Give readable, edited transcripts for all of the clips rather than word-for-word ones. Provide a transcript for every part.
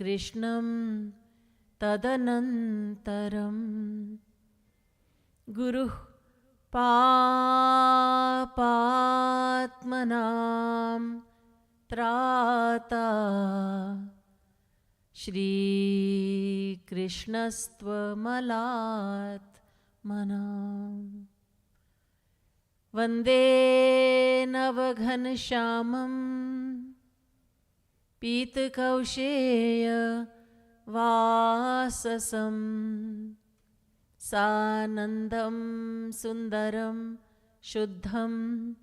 Krishnam tadanantaram Guruh papatmanam trata Shri Krishnastvamalat manam Vande Navaghanshamam Pitakausheya Vasasam Sanandam Sundaram Shuddham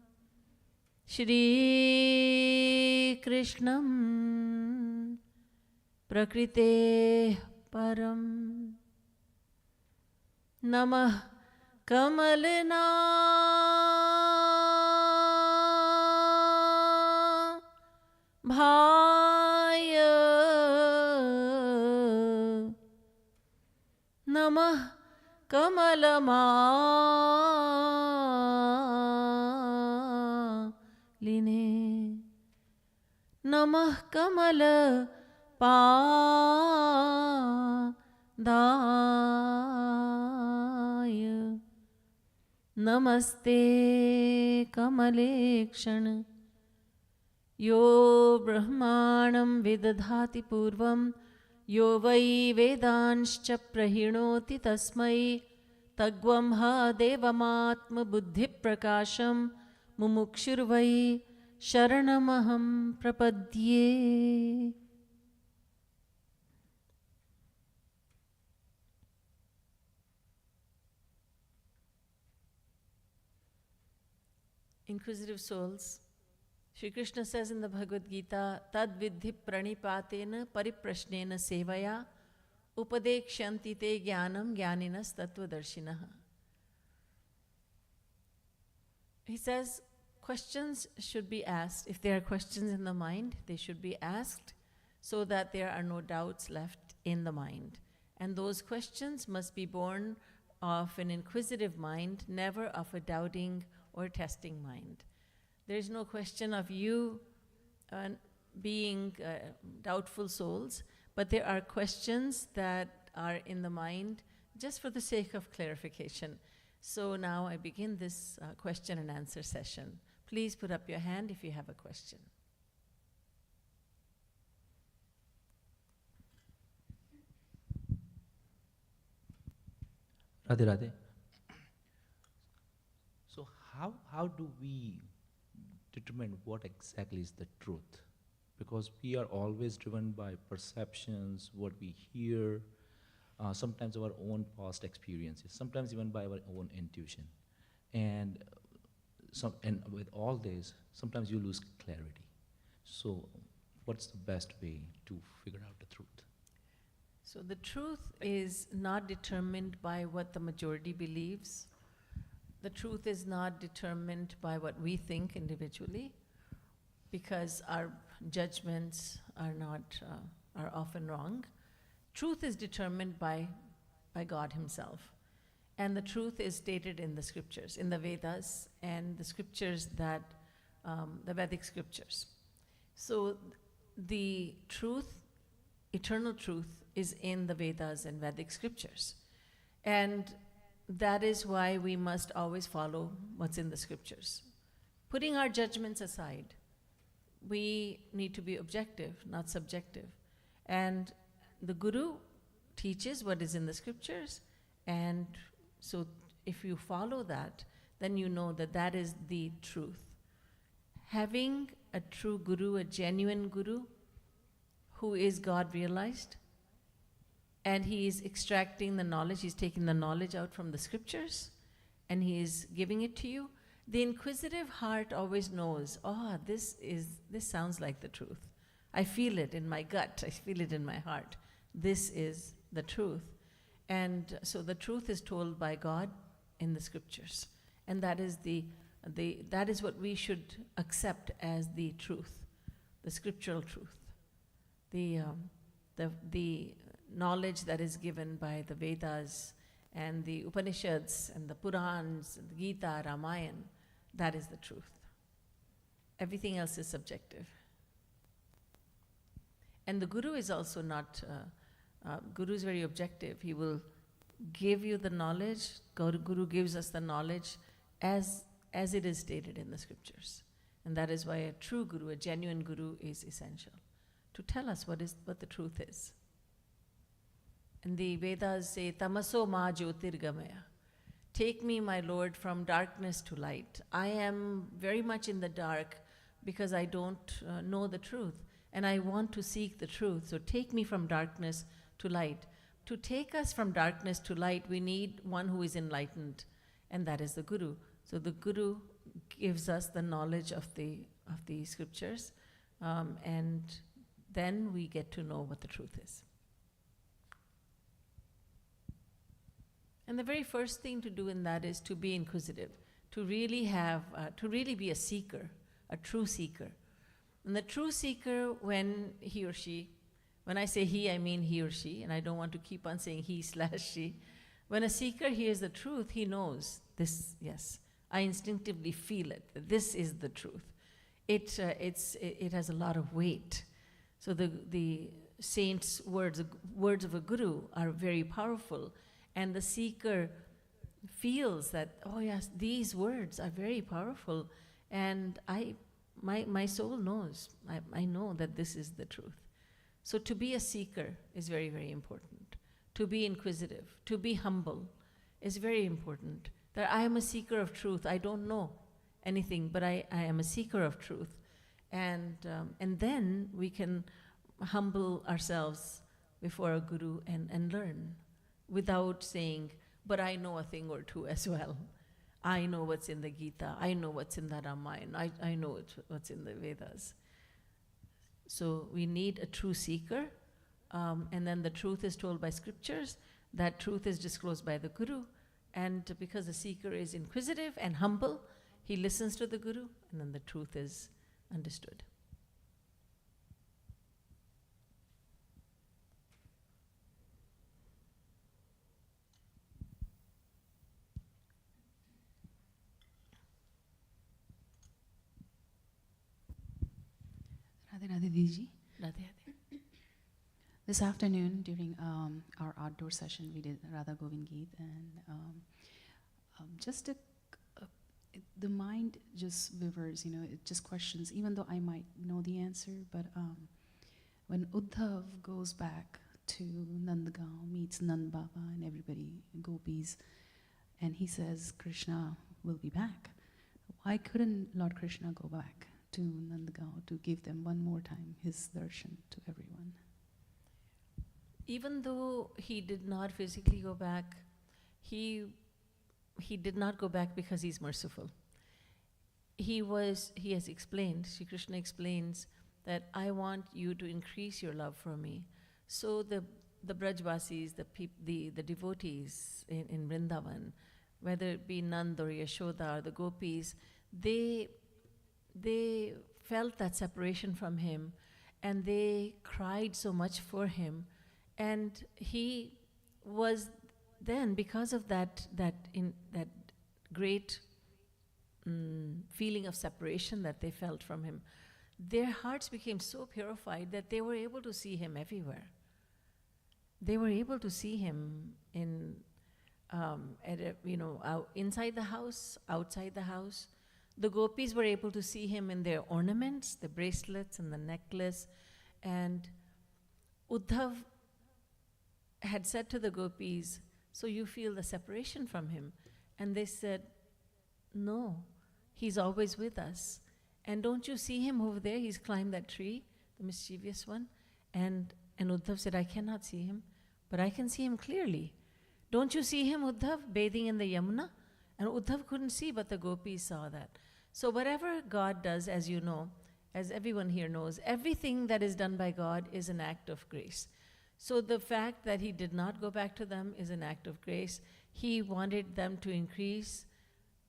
Shri Krishnam Prakrite Param Namah Kamalana Bhaya Namah Kamalama Line Namah Kamala Padaya Namaste Kamalekshana Yo Brahmanam Vidadhati Purvam Yo Vai Vedanscha Prahinoti Tasmai Tagvam Ha Devamatma Buddhi Prakasham Mumukshurvai Sharanamaham Prapadye. Inquisitive souls, Shri Krishna says in the Bhagavad Gita, Tad vidhi pranipatena pariprashnena sevaya upadekshanti te jnanam jnaninas tattvadarshinaha. He says questions should be asked. If there are questions in the mind, they should be asked so that there are no doubts left in the mind. And those questions must be born of an inquisitive mind, never of a doubting or testing mind. There is no question of you being doubtful souls, but there are questions that are in the mind just for the sake of clarification. So now I begin this question and answer session. Please put up your hand if you have a question. Radhe Radhe. So how do we determine what exactly is the truth? Because we are always driven by perceptions, what we hear, sometimes our own past experiences, sometimes even by our own intuition. And with all this, sometimes you lose clarity. So what's the best way to figure out the truth? So the truth is not determined by what the majority believes. The truth is not determined by what we think individually, because our judgments are often wrong. Truth is determined by God Himself. And the truth is stated in the scriptures, in the Vedas and the scriptures that, the Vedic scriptures. So the truth, eternal truth, is in the Vedas and Vedic scriptures. And that is why we must always follow what's in the scriptures. Putting our judgments aside, we need to be objective, not subjective. And the Guru teaches what is in the scriptures, and so if you follow that, then you know that that is the truth. Having a true Guru, a genuine Guru, who is God realized, and he is extracting the knowledge, he's taking the knowledge out from the scriptures, and he is giving it to you. The inquisitive heart always knows, oh, this sounds like the truth. I feel it in my gut, I feel it in my heart. This is the truth. And so the truth is told by God in the scriptures. And that is that is what we should accept as the truth, the scriptural truth. The knowledge that is given by the Vedas and the Upanishads and the Purans, the Gita, Ramayana, that is the truth. Everything else is subjective. And the Guru is also not, Guru is very objective. He will give you the knowledge. Guru gives us the knowledge as it is stated in the scriptures. And that is why a true Guru, a genuine Guru, is essential, to tell us what the truth is. And the Vedas say, Tamaso ma jyotirgamaya. Take me, my Lord, from darkness to light. I am very much in the dark because I don't know the truth, and I want to seek the truth. So take me from darkness to light. To take us from darkness to light, we need one who is enlightened, and that is the Guru. So the Guru gives us the knowledge of the scriptures, and then we get to know what the truth is. And the very first thing to do in that is to be inquisitive, to really be a seeker, a true seeker. And the true seeker, when he or she, when I say he, I mean he or she, and I don't want to keep on saying he/she. When a seeker hears the truth, he knows this, yes, I instinctively feel it, that this is the truth. It has a lot of weight. So the saints' words of a Guru are very powerful. And the seeker feels that, oh yes, these words are very powerful, and my soul knows, I know that this is the truth. So to be a seeker is very, very important. To be inquisitive, to be humble is very important. That I am a seeker of truth. I don't know anything, but I am a seeker of truth. And then we can humble ourselves before a Guru and learn, without saying, but I know a thing or two as well. I know what's in the Gita. I know what's in the Ramayana. I know what's in the Vedas. So we need a true seeker, and then the truth is told by scriptures. That truth is disclosed by the Guru, and because the seeker is inquisitive and humble, he listens to the Guru, and then the truth is understood. Radhe Radhe Didi Ji. Radhe Radhe. This afternoon during our outdoor session we did Radha Govind Geet, and the mind just wavers, it just questions, even though I might know the answer, but when Uddhav goes back to Nandgaon, meets Nand Baba and everybody, gopis, and he says Krishna will be back, why couldn't Lord Krishna go back to Nandgaon to give them one more time his darshan to everyone? Even though he did not physically go back, he did not go back because he's merciful. He has explained, Shri Krishna explains, that I want you to increase your love for me. So the Brajvasis, the devotees in Vrindavan, whether it be Nand or Yashoda or the gopis, they felt that separation from him, and they cried so much for him. And he was then, because of that great feeling of separation that they felt from him, their hearts became so purified that they were able to see him everywhere. They were able to see him inside the house, outside the house. The gopis were able to see him in their ornaments, the bracelets and the necklace. And Uddhav had said to the gopis, so you feel the separation from him? And they said, no, he's always with us. And don't you see him over there? He's climbed that tree, the mischievous one. And Uddhav said, I cannot see him, but I can see him clearly. Don't you see him, Uddhav, bathing in the Yamuna? And Uddhav couldn't see, but the gopis saw that. So whatever God does, as you know, as everyone here knows, everything that is done by God is an act of grace. So the fact that he did not go back to them is an act of grace. He wanted them to increase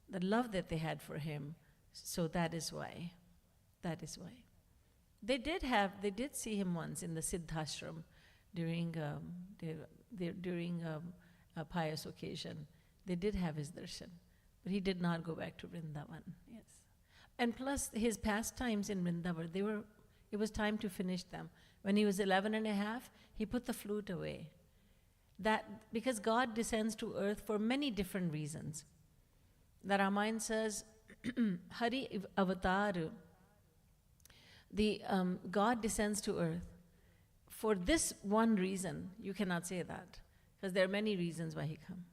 the love that they had for him. So that is why. That is why. They did see him once in the Siddhashram during a pious occasion. They did have his darshan, but he did not go back to Vrindavan. Yes. And plus his pastimes in Vrindavan, it was time to finish them, When he was 11 and a half, he put the flute away. Because God descends to earth for many different reasons. The Ramayana says, Hari Avatar, God descends to earth for this one reason. You cannot say that, because there are many reasons why he comes.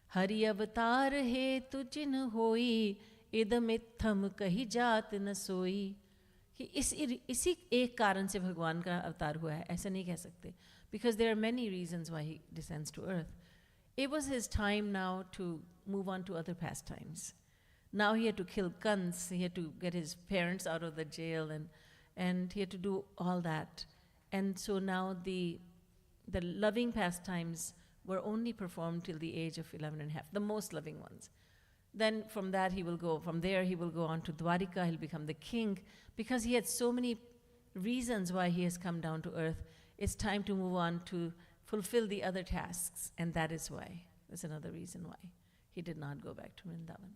Hari Avatar he tujin hoi, idamitham kahi jaat na soi. कि इसी एक कारण से भगवान का अवतार हुआ है, ऐसा नहीं कह सकते. Because there are many reasons why he descends to earth. It was his time now to move on to other pastimes. Now he had to kill Kunj, he had to get his parents out of the jail, and he had to do all that. And so now the loving pastimes were only performed till the age of 11 and a half, the most loving ones. Then from there he will go on to Dwarika, he'll become the king. Because he had so many reasons why he has come down to earth, it's time to move on to fulfill the other tasks. And that is why, that's another reason why he did not go back to Vrindavan.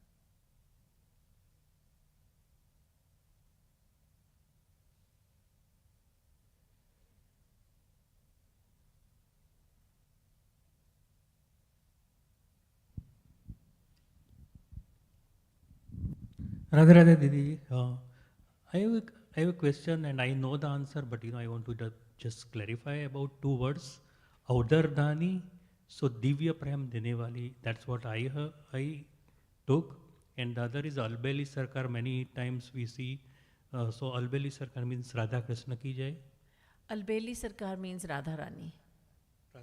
Radha Didi Ji, I have a question and I know the answer, but I want to just clarify about two words. Audardani, so Divya Prem Dene Wali, that's what I took. And the other is Albeli Sarkar, many times we see. So Albeli Sarkar means Radha Krishna ki jai. Albeli Sarkar means Radha Rani.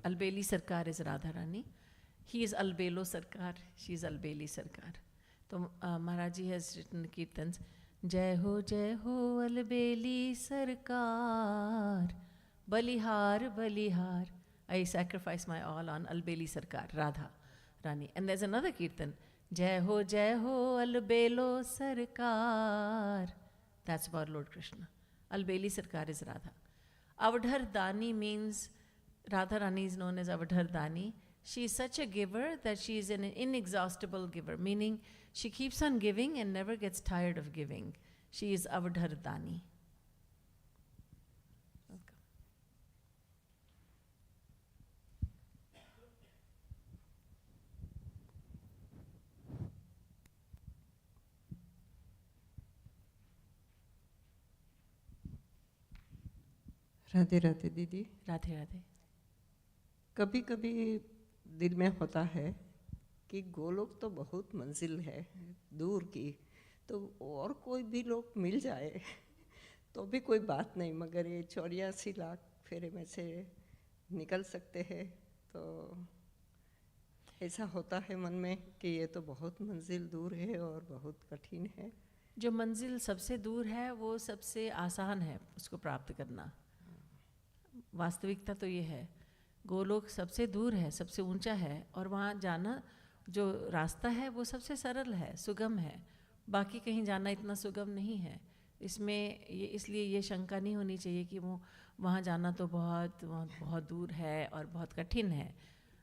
Albeli Sarkar is Radha Rani. He is Albelo Sarkar, she is Albeli Sarkar. So Maharaj ji has written Kirtans, Jai ho Albeli Sarkar, Balihar, Balihar. I sacrifice my all on Albeli Sarkar, Radha Rani. And there's another Kirtan, Jai ho Albelo Sarkar. That's about Lord Krishna. Albeli Sarkar is Radha. Avadhar Dani means, Radha Rani is known as Avadhar Dani. She is such a giver that she is an inexhaustible giver, meaning she keeps on giving and never gets tired of giving. She is Avadhar Dani. Radhe Radhe दीदी. राधे राधे. कभी कभी दिल में होता है कि गोलोक तो बहुत मंजिल है दूर की, तो और कोई भी लोग मिल जाए तो भी कोई बात नहीं, मगर ये 84 लाख फेरे में से निकल सकते हैं, तो ऐसा होता है मन में कि ये तो बहुत मंजिल दूर है और बहुत कठिन है. जो मंजिल सबसे दूर है वो सबसे आसान है उसको प्राप्त करना. वास्तविकता तो ये है, गोलोक सबसे दूर है, सबसे ऊंचा है, और वहाँ जाना जो रास्ता है वो सबसे सरल है, सुगम है. बाकी कहीं जाना इतना सुगम नहीं है. इसलिए ये शंका नहीं होनी चाहिए कि वो वहाँ जाना तो बहुत दूर है और बहुत कठिन है.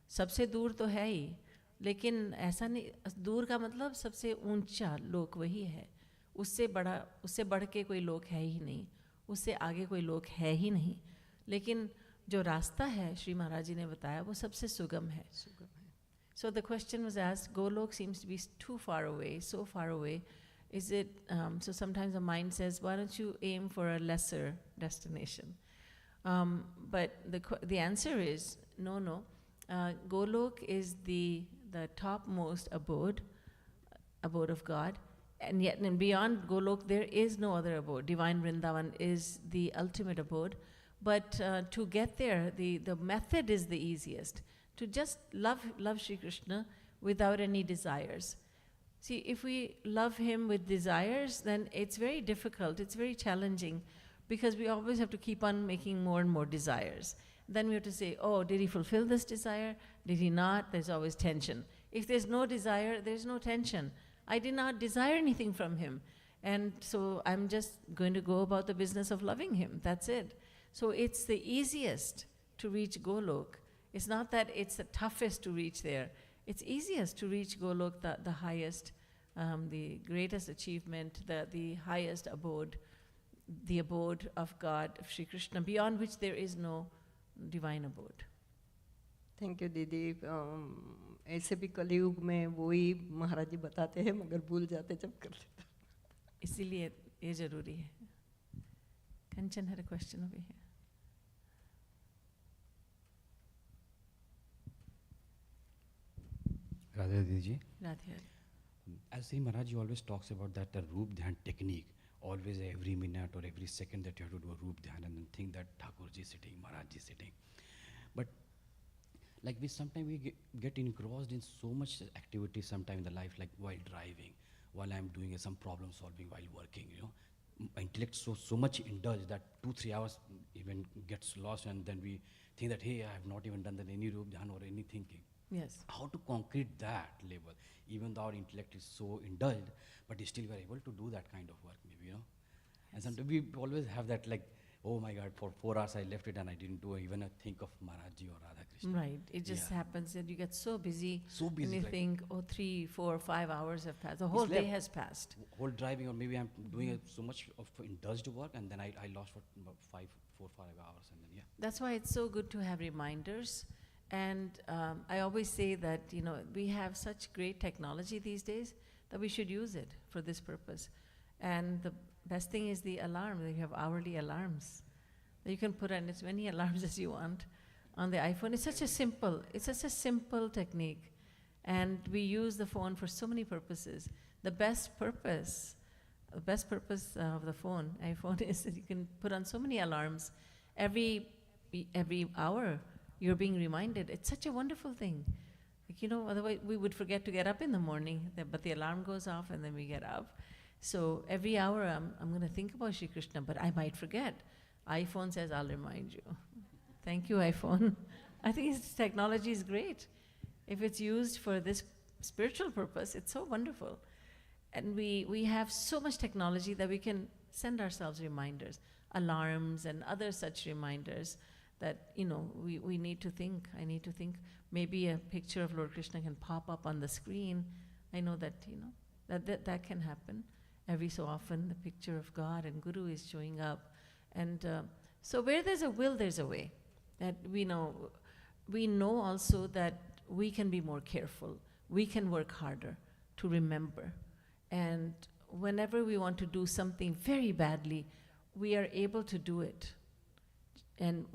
सबसे दूर तो है ही, लेकिन ऐसा नहीं, दूर का मतलब सबसे ऊंचा लोक वही है. उससे बढ़ के कोई लोक है ही नहीं, उससे आगे कोई लोक है ही नहीं. लेकिन जो रास्ता है श्री महाराज जी ने बताया वो सबसे सुगम है. So the question was asked, Golok seems to be too far away, so far away. Is it, so sometimes the mind says, why don't you aim for a lesser destination? But the answer is, no. Golok is the topmost abode of God. And yet beyond Golok there is no other abode. Divine Vrindavan is the ultimate abode. But to get there, the method is the easiest. To just love Shri Krishna without any desires. See, if we love him with desires, then it's very difficult, it's very challenging, because we always have to keep on making more and more desires. Then we have to say, oh, did he fulfill this desire? Did he not? There's always tension. If there's no desire, there's no tension. I did not desire anything from him. And so I'm just going to go about the business of loving him. That's it. So it's the easiest to reach Golok. It's not that it's the toughest to reach there. It's easiest to reach Golok, the highest, the greatest achievement, the highest abode. the abode of God, of Shri Krishna, beyond which there is no divine abode. Thank you दीदी। ऐसे भी कलयुग में वही महाराज जी बताते हैं मगर भूल जाते जब कर लेते। इसीलिए ये जरूरी है। Kanchan had a question over here. Radha Didi Ji, Radhe. as Sri Maharaj ji always talks about that Roop Dhyan technique, always every minute or every second that you have to do a Roop Dhyan and then think that Thakur ji sitting, Maharaj ji sitting. But like we sometimes we get engrossed in so much activity sometime in the life, like while driving, while I'm doing some problem solving, while working, you know. Intellect so much indulged that 2-3 hours even gets lost, and then we think that, hey, I have not even done that any Roop Dhyan or any thinking. Yes. How to concrete that level, even though our intellect is so indulged, but still we are able to do that kind of work, maybe, you know. And sometimes we always have that, like, oh my God, for 4 hours I left it and I didn't do even a think of Maharaj ji or Radha Krishna. Right. It just happens that you get so busy. So busy, And you like think, oh, 3, 4, 5 hours have passed. The whole day left. has passed. whole driving, or maybe I'm doing so much of indulged work, and then I lost for about 4 or 5 hours, and then That's why it's so good to have reminders. And I always say that, you know, we have such great technology these days that we should use it for this purpose. And the best thing is the alarm. You have hourly alarms that you can put on as many alarms as you want on the iPhone. It's such a simple technique. And we use the phone for so many purposes. The best purpose of the iPhone is that you can put on so many alarms. Every hour you're being reminded. It's such a wonderful thing. Like, you know, otherwise we would forget to get up in the morning, but the alarm goes off and then we get up. So every hour I'm going to think about Shri Krishna, but I might forget. iPhone says, I'll remind you. Thank you, iPhone. I think this technology is great. If it's used for this spiritual purpose, it's so wonderful. And we have so much technology that we can send ourselves reminders, alarms and other such reminders that, you know, we need to think. I need to think. Maybe a picture of Lord Krishna can pop up on the screen. I know that, you know, that can happen. Every so often the picture of God and Guru is showing up. And so where there's a will, there's a way. That we know also that we can be more careful. We can work harder to remember. And whenever we want to do something very badly, we are able to do it. And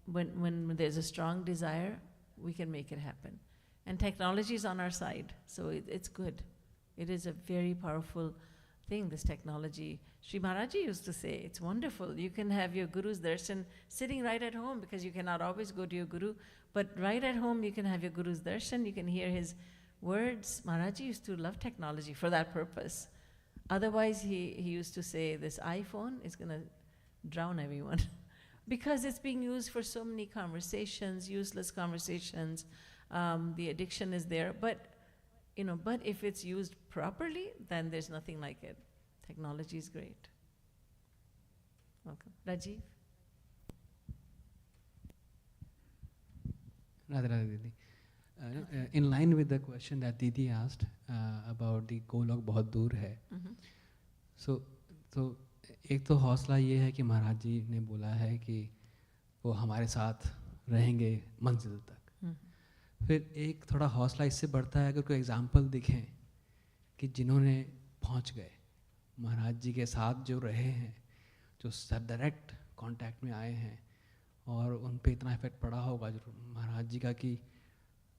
when there's a strong desire, we can make it happen. And technology is on our side, so it's good. It is a very powerful thing, this technology. Shri Maharaj used to say, it's wonderful. You can have your Guru's darshan sitting right at home, because you cannot always go to your Guru, but right at home you can have your Guru's darshan, you can hear his words. Maharaj used to love technology for that purpose. Otherwise, he used to say, this iPhone is going to drown everyone. Because it's being used for so many conversations, useless conversations. The addiction is there. But if it's used properly, then there's nothing like it. Technology is great. Welcome. Rajiv? Radha Didi. In line with the question that Didi asked about the Golok बहुत दूर है. So एक तो हौसला ये है कि महाराज जी ने बोला है कि वो हमारे साथ रहेंगे मंजिल तक. फिर एक थोड़ा हौसला इससे बढ़ता है अगर कोई एग्जाम्पल दिखें कि जिन्होंने पहुंच गए, महाराज जी के साथ जो रहे हैं, जो डायरेक्ट कांटेक्ट में आए हैं, और उन पे इतना इफेक्ट पड़ा होगा जो महाराज जी का कि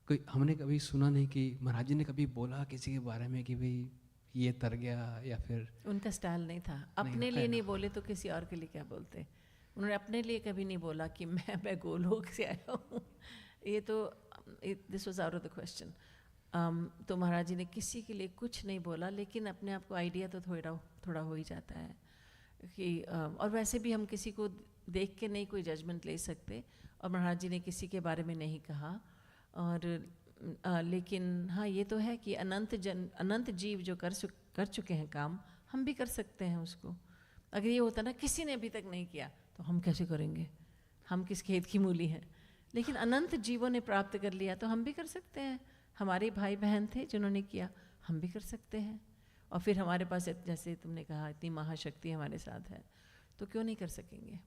कोई हमने कभी सुना नहीं कि महाराज जी ने कभी बोला किसी के बारे में कि भाई ये तर गया, या फिर उनका स्टाइल नहीं था. अपने लिए नहीं बोले तो किसी और के लिए क्या बोलते. उन्होंने अपने लिए कभी नहीं बोला कि मैं गोलोक से आया हूँ. ये तो this was out of the question. तो महाराज जी ने किसी के लिए कुछ नहीं बोला, लेकिन अपने आप को आइडिया तो थोड़ा हो ही जाता है कि और वैसे भी हम किसी को देख के नहीं कोई जजमेंट ले सकते, और महाराज जी ने किसी के बारे में नहीं कहा. और लेकिन हाँ, ये तो है कि अनंत जीव जो कर चुके हैं काम, हम भी कर सकते हैं उसको. अगर ये होता ना किसी ने अभी तक नहीं किया तो हम कैसे करेंगे, हम किस खेत की मूली हैं. लेकिन अनंत जीवों ने प्राप्त कर लिया तो हम भी कर सकते हैं. हमारे भाई बहन थे जिन्होंने किया, हम भी कर सकते हैं. और फिर हमारे पास जैसे तुमने कहा इतनी महाशक्ति हमारे साथ है, तो क्यों नहीं कर सकेंगे?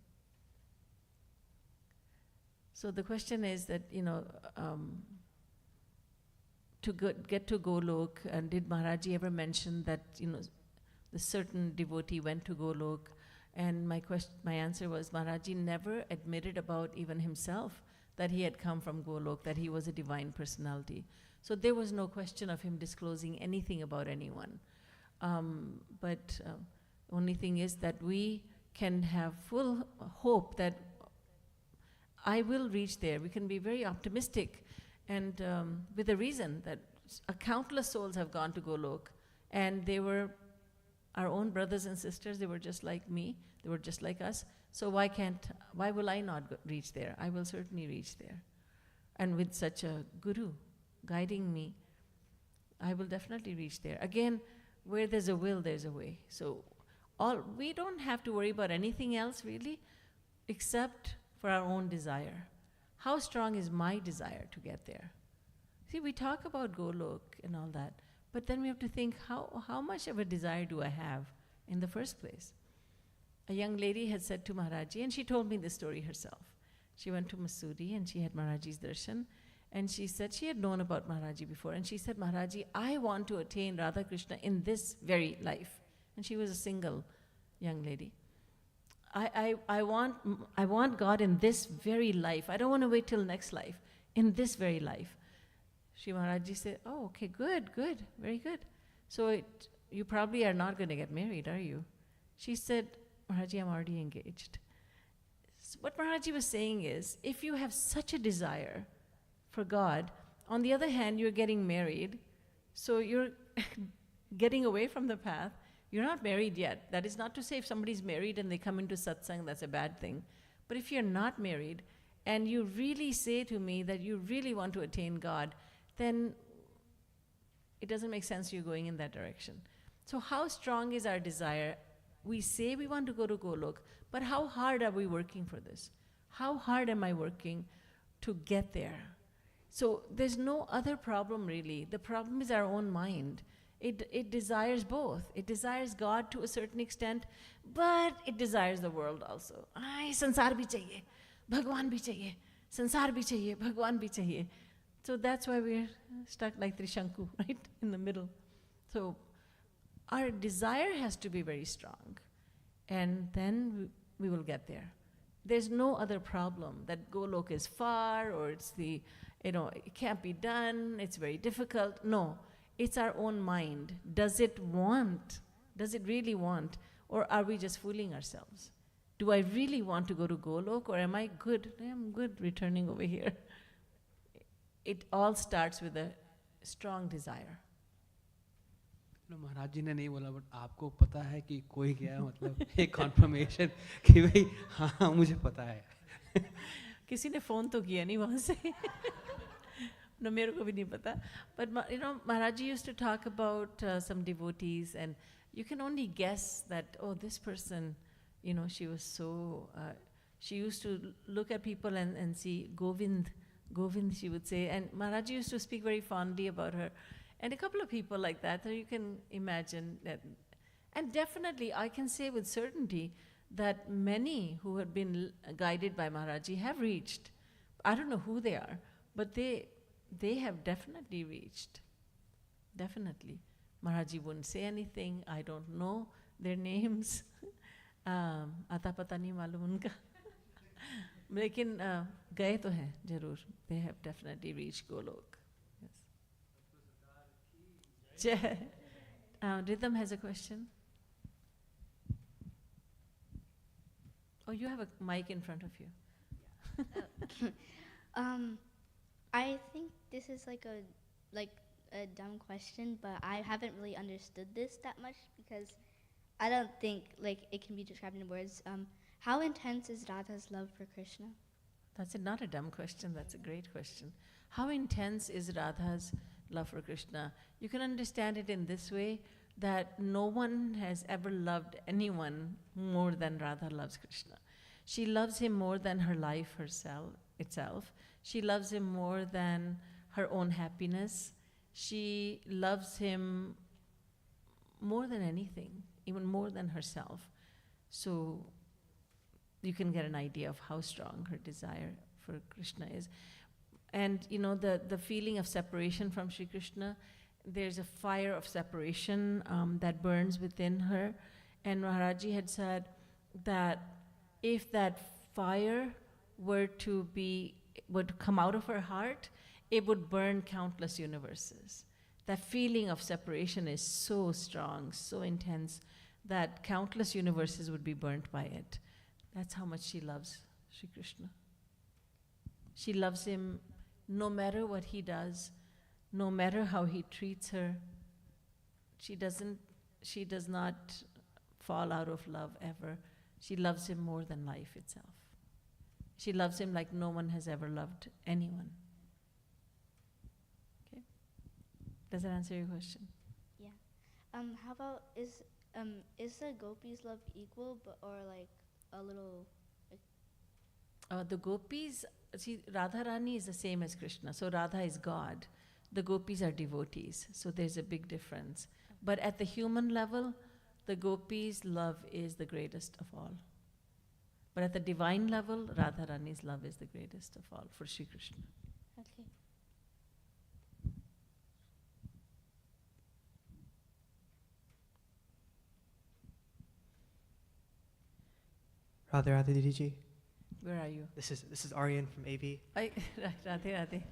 So the question is that, to get to Golok, and did Maharaj ever mention that, the certain devotee went to Golok? And my answer was, Maharaj never admitted about even himself that he had come from Golok, that he was a divine personality. So there was no question of him disclosing anything about anyone. But only thing is that we can have full hope that I will reach there. We can be very optimistic, and with a reason that countless souls have gone to Golok, and they were our own brothers and sisters. They were just like me. They were just like us. So why will I not reach there? I will certainly reach there. And with such a guru guiding me, I will definitely reach there. Again, where there's a will, there's a way. So we don't have to worry about anything else really, except for our own desire. How strong is my desire to get there? See, we talk about Golok and all that, but then we have to think, how much of a desire do I have in the first place? A young lady had said to Maharaj, and she told me this story herself. She went to Masuri and she had Maharaj's darshan, and she said she had known about Maharaj before, and she said, Maharaj, I want to attain Radha Krishna in this very life. And she was a single young lady. I want God in this very life. I don't want to wait till next life. In this very life. Shri Maharaj said, oh, okay, good, very good. So you probably are not going to get married, are you? She said, Maharaj, I'm already engaged. So what Maharaj was saying is, if you have such a desire for God, on the other hand, you're getting married, so you're getting away from the path. You're not married yet. That is not to say if somebody's married and they come into satsang, that's a bad thing. But if you're not married and you really say to me that you really want to attain God, then it doesn't make sense you going in that direction. So how strong is our desire? We say we want to go to Golok, but how hard are we working for this? How hard am I working to get there? So there's no other problem really. The problem is our own mind. It desires both. It desires God to a certain extent, but it desires the world also. Ay, sansar bhi chahiye, Bhagwan bhi chahiye, sansar bhi chahiye, Bhagwan bhi chahiye. So that's why we're stuck like Trishanku, right, in the middle. So our desire has to be very strong, and then we will get there. There's no other problem that Golok is far, or it's it can't be done, it's very difficult. No. It's our own mind. Does it really want? Or are we just fooling ourselves? Do I really want to go to Golok, or am I good? I'm good returning over here. It all starts with a strong desire. महाराज जी ने नहीं बोला, but आपको पता है कि कोई गया, मतलब एक कन्फर्मेशन कि भाई हाँ मुझे पता है. किसी ने फोन तो किया नहीं वहाँ से. No, मेरे को भी नहीं पता. But Maharaj used to talk about some devotees, and you can only guess that, oh, this person, she was so, she used to look at people and see Govind, she would say. And Maharaj used to speak very fondly about her. And a couple of people like that, so you can imagine that. And definitely, I can say with certainty that many who had been guided by Maharaj have reached. I don't know who they are, but they have definitely reached. Definitely. Maharaj wouldn't say anything. I don't know their names. Ata pata nahi malum unka. Lekin gaye to hai, jarur. They have definitely reached Golok. Yes. Rhythm has a question. Oh, you have a mic in front of you. I think this is like a dumb question, but I haven't really understood this that much because I don't think it can be described in words. How intense is Radha's love for Krishna? That's not a dumb question, that's a great question. How intense is Radha's love for Krishna? You can understand it in this way, that no one has ever loved anyone more than Radha loves Krishna. She loves him more than her life itself. She loves him more than her own happiness. She loves him more than anything, even more than herself. So you can get an idea of how strong her desire for Krishna is. And you know, the feeling of separation from Shri Krishna, there's a fire of separation that burns within her. And Maharaj had said that if that fire would come out of her heart, it would burn countless universes. That feeling of separation is so strong, so intense, that countless universes would be burnt by it. That's how much she loves Shri Krishna. She loves him no matter what he does, no matter how he treats her. She does not fall out of love ever. She loves him more than life itself. She loves him like no one has ever loved anyone. Okay? Does that answer your question? Yeah. How about is the gopis' love equal, or like a little? The gopis, see, Radharani is the same as Krishna. So Radha is God. The gopis are devotees. So there's a big difference. But at the human level, the gopis' love is the greatest of all. But at the divine level, Radharani's love is the greatest of all for Shri Krishna. Okay. Radhe Radhe Didi Ji. Where are you? This is Aryan from AV. Radhe Radhe.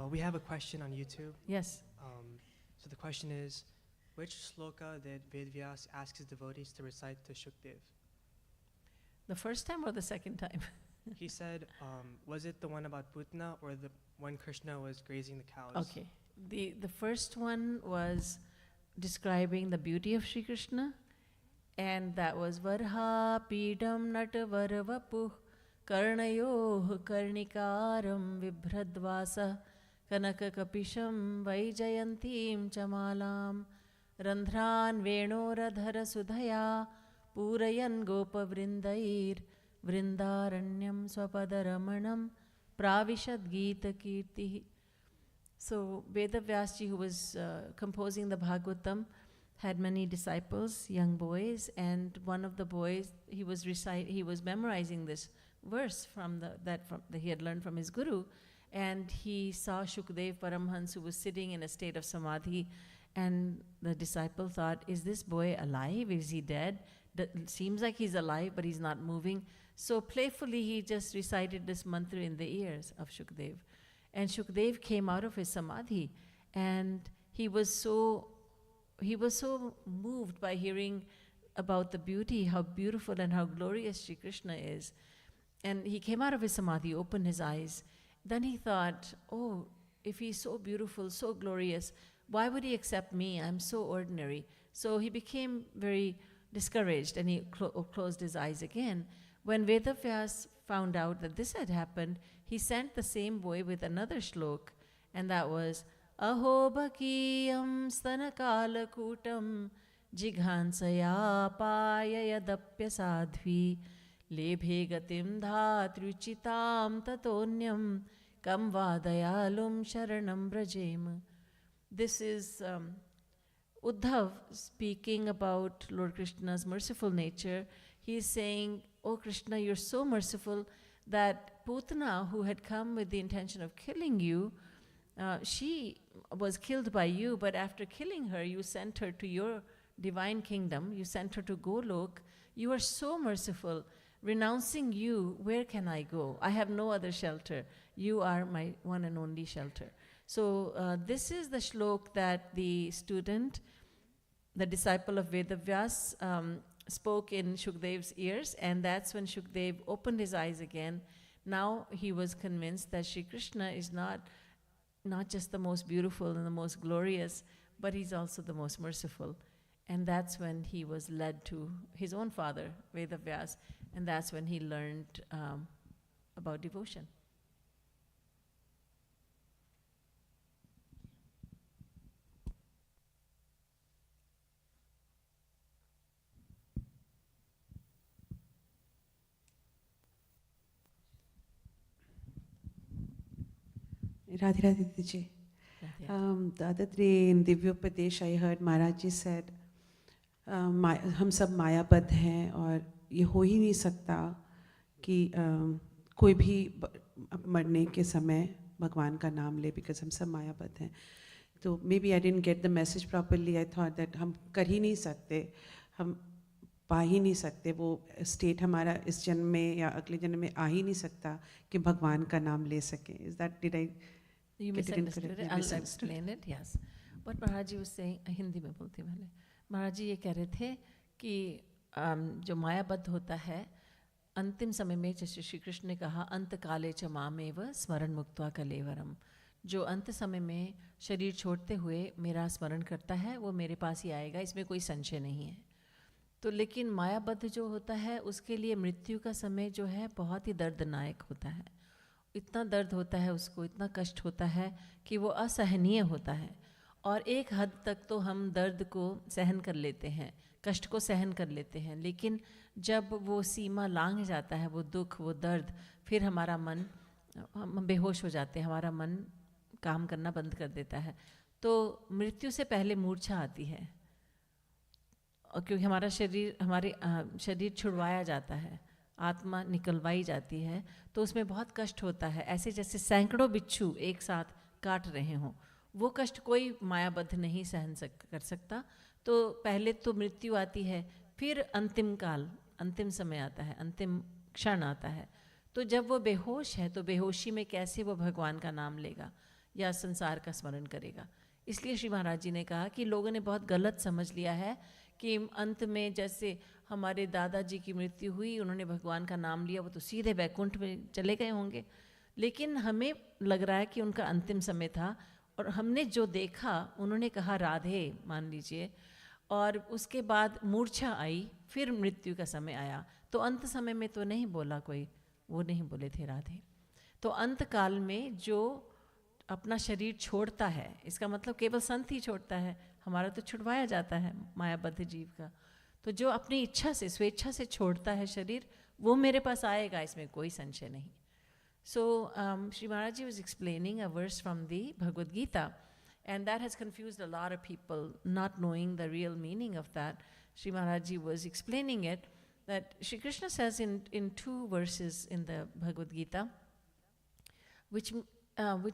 We have a question on YouTube. Yes. So the question is, which sloka did Vedvyas ask his devotees to recite to Shukdev? The first time or the second time? He said, was it the one about Putna or the when Krishna was grazing the cows? Okay. The first one was describing the beauty of Shri Krishna, and that was Varha Pidam Natvarvapuh Karnayoh Karnikaram Vibhradvasa Kanaka Kapisham Vaijayantim Chamalam Randhran Venoradhara Sudhaya Purayan Gopa Vrindair Vrindaranyam Swapadaramanam Pravishad Gita Kirti. So Vedavyasji, who was composing the Bhagavatam, had many disciples, young boys, and one of the boys, he was memorizing this verse that he had learned from his guru, and he saw Shukdev Paramhans, who was sitting in a state of samadhi, and the disciple thought, is this boy alive? Is he dead? Seems like he's alive, but he's not moving. So playfully he just recited this mantra in the ears of Shukdev. And Shukdev came out of his samadhi, and he was so moved by hearing about the beauty, how beautiful and how glorious Shri Krishna is. And he came out of his samadhi, opened his eyes. Then he thought, oh, if he's so beautiful, so glorious, why would he accept me? I'm so ordinary. So he became very discouraged, and he closed his eyes again. When Vedavyas found out that this had happened, he sent the same boy with another shlok, and that was Aho Bhakiyam Stanakala Kutam Jighansaya Payayadapya Sadhvi Lebhe Gatim Dhatruchitam Tatonyam Kam Vadayalum Sharanam Brajem. This is Uddhav speaking about Lord Krishna's merciful nature. He is saying, oh Krishna, you're so merciful that Putana, who had come with the intention of killing you, she was killed by you, but after killing her, you sent her to your divine kingdom. You sent her to Golok. You are so merciful. Renouncing you, where can I go? I have no other shelter. You are my one and only shelter. So this is the shlok that the student, the disciple of Vedavyas, spoke in Shukdev's ears, and that's when Shukdev opened his eyes again. Now he was convinced that Shri Krishna is not just the most beautiful and the most glorious, but he's also the most merciful. And that's when he was led to his own father, Vedavyas, and that's when he learned about devotion. Radhe Radhe Didi Ji. The other day in Divyopadesh I heard Maharaj Ji said, हम सब मायाबद्ध हैं और ये हो ही नहीं सकता कि कोई भी मरने के समय भगवान का नाम ले, बिकॉज हम सब मायाबद्ध हैं. तो maybe I didn't get the message properly. I thought that हम कर ही नहीं सकते, हम पा ही नहीं सकते, वो स्टेट हमारा इस जन्म में या अगले जन्म में आ ही नहीं सकता कि भगवान का नाम ले सकें. Is that, did I You get it misunderstood incorrectly? it. I'll Misunderstood. explain it, yes. What Maharaj ji was saying, Hindi में बोलती पहले. महाराज जी ये कह रहे थे कि जो मायाबद्ध होता है अंतिम समय में, जैसे श्री कृष्ण ने कहा अंत काले च मामेव स्मरण मुक्त्वा कलेवरम, जो अंत समय में शरीर छोड़ते हुए मेरा स्मरण करता है वो मेरे पास ही आएगा, इसमें कोई संशय नहीं है. तो लेकिन मायाबद्ध जो होता है उसके लिए मृत्यु का समय जो है बहुत ही दर्दनायक होता है. इतना दर्द होता है उसको, इतना कष्ट होता है कि वो असहनीय होता है. और एक हद तक तो हम दर्द को सहन कर लेते हैं, कष्ट को सहन कर लेते हैं, लेकिन जब वो सीमा लांघ जाता है, वो दुख, वो दर्द, फिर हमारा मन, हम बेहोश हो जाते हैं, हमारा मन काम करना बंद कर देता है. तो मृत्यु से पहले मूर्छा आती है, और क्योंकि हमारे शरीर छुड़वाया जाता है, आत्मा निकलवाई जाती है, तो उसमें बहुत कष्ट होता है. ऐसे जैसे सैकड़ों बिच्छू एक साथ काट रहे हों, वो कष्ट कोई मायाबद्ध नहीं सहन कर सकता. तो पहले तो मृत्यु आती है, फिर अंतिम काल, अंतिम समय आता है, अंतिम क्षण आता है. तो जब वो बेहोश है तो बेहोशी में कैसे वो भगवान का नाम लेगा या संसार का स्मरण करेगा. इसलिए श्री महाराज जी ने कहा कि लोगों ने बहुत गलत समझ लिया है कि अंत में जैसे हमारे दादाजी की मृत्यु हुई, उन्होंने भगवान का नाम लिया, वो तो सीधे वैकुंठ में चले गए होंगे. लेकिन हमें लग रहा है कि उनका अंतिम समय था, और हमने जो देखा, उन्होंने कहा राधे मान लीजिए, और उसके बाद मूर्छा आई, फिर मृत्यु का समय आया. तो अंत समय में तो नहीं बोला कोई, वो नहीं बोले थे राधे. तो अंत काल में जो अपना शरीर छोड़ता है, इसका मतलब केवल संत ही छोड़ता है, हमारा तो छुड़वाया जाता है मायाबद्ध जीव का. तो जो अपनी इच्छा से, स्वेच्छा से छोड़ता है शरीर, वो मेरे पास आएगा, इसमें कोई संशय नहीं. So Shri Maharaj Ji was explaining a verse from the Bhagavad Gita, and that has confused a lot of people, not knowing the real meaning of that. Shri Maharaj Ji was explaining it, that Shri Krishna says in two verses in the Bhagavad Gita, which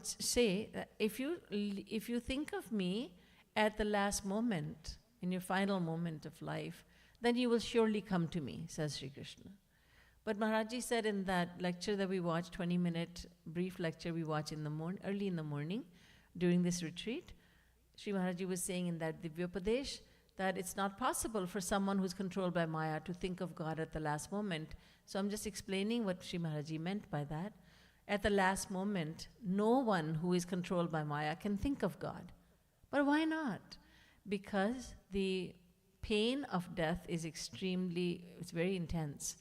say that if you think of me at the last moment, in your final moment of life, then you will surely come to me, says Shri Krishna. But Maharaj Ji said in that lecture that we watched, 20-minute brief lecture we watch in the early in the morning during this retreat, Shri Maharaj Ji was saying in that Divyopadesh that it's not possible for someone who's controlled by Maya to think of God at the last moment. So I'm just explaining what Shri Maharaj Ji meant by that. At the last moment, no one who is controlled by Maya can think of God. But why not? Because the pain of death is it's very intense.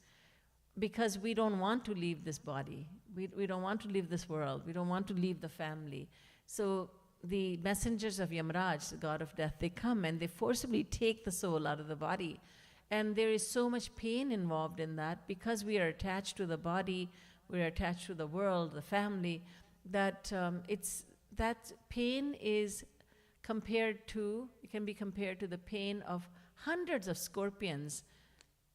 Because we don't want to leave this body. We don't want to leave this world. We don't want to leave the family. So the messengers of Yamaraj, the god of death, they come and they forcibly take the soul out of the body. And there is so much pain involved in that because we are attached to the body, we are attached to the world, the family, that that pain is it can be compared to the pain of hundreds of scorpions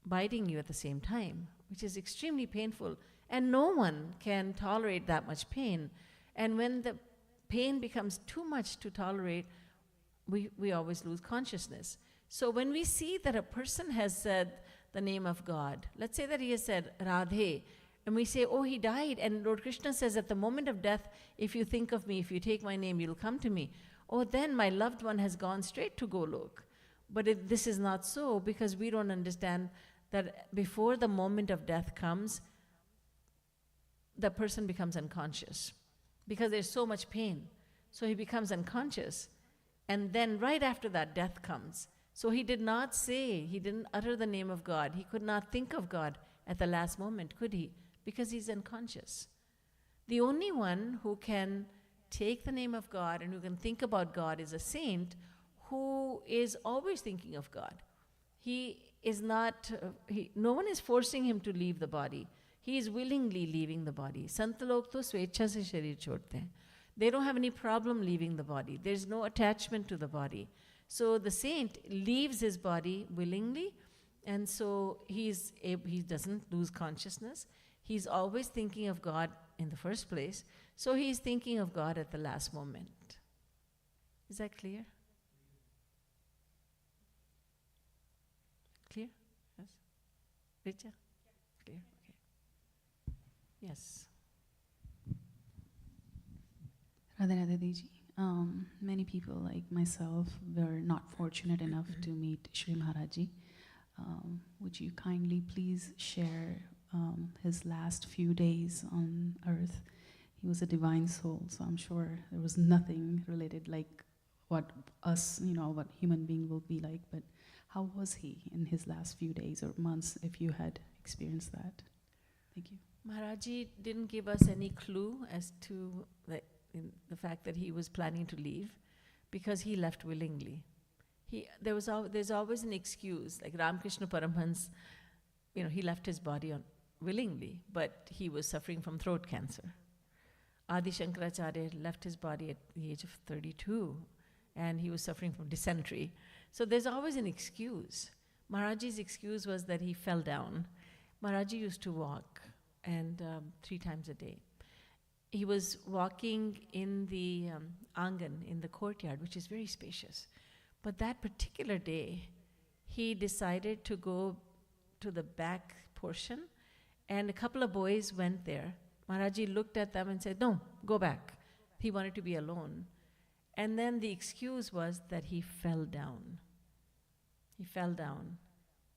biting you at the same time, which is extremely painful. And no one can tolerate that much pain. And when the pain becomes too much to tolerate, we always lose consciousness. So when we see that a person has said the name of God, let's say that he has said Radhe, and we say, oh, he died. And Lord Krishna says, at the moment of death, if you think of me, if you take my name, you'll come to me. Oh, then my loved one has gone straight to Golok. But this is not so, because we don't understand that before the moment of death comes, the person becomes unconscious because there's so much pain. So he becomes unconscious. And then right after that, death comes. So he didn't utter the name of God. He could not think of God at the last moment, could he? Because he's unconscious. The only one who can take the name of God and who can think about God is a saint who is always thinking of God. No one is forcing him to leave the body. He is willingly leaving the body. Sant log to swecha se sharir chhodte hain. They don't have any problem leaving the body. There's no attachment to the body. So the saint leaves his body willingly, and so he doesn't lose consciousness. He's always thinking of God in the first place, so he's thinking of God at the last moment. Is that clear? Clear? Yes? Richa? Clear? Okay. Yes. Radha Radha Didi Ji. Many people like myself were not fortunate enough to meet Shri Maharaj Ji. Would you kindly please share his last few days on earth? He was a divine soul, so I'm sure there was nothing related like what us, what human being will be like, but how was he in his last few days or months, if you had experienced that? Thank you. Maharaji didn't give us any clue as to the fact that he was planning to leave, because he left willingly. There's always an excuse, like Ramakrishna Paramhans, he left his body willingly, but he was suffering from throat cancer. Adi Shankaracharya left his body at the age of 32, and he was suffering from dysentery. So there's always an excuse. Maharaji's excuse was that he fell down. Maharaji used to walk, and 3 times a day. He was walking in the angan, in the courtyard, which is very spacious. But that particular day, he decided to go to the back portion, and a couple of boys went there. Maharaji looked at them and said, "No, go back." He wanted to be alone. And then the excuse was that he fell down. He fell down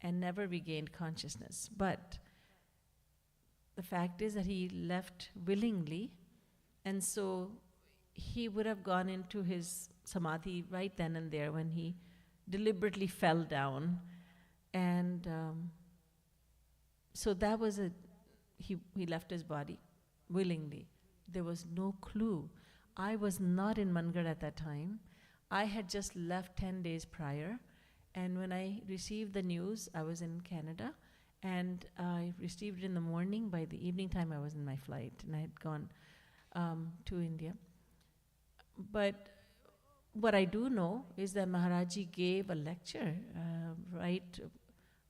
and never regained consciousness. But the fact is that he left willingly, and so he would have gone into his samadhi right then and there when he deliberately fell down. And so that was he left his body willingly. There was no clue. I was not in Mangad at that time. I had just left 10 days prior, and when I received the news, I was in Canada, and I received it in the morning. By the evening time, I was in my flight, and I had gone to India. But what I do know is that Maharaji gave a lecture right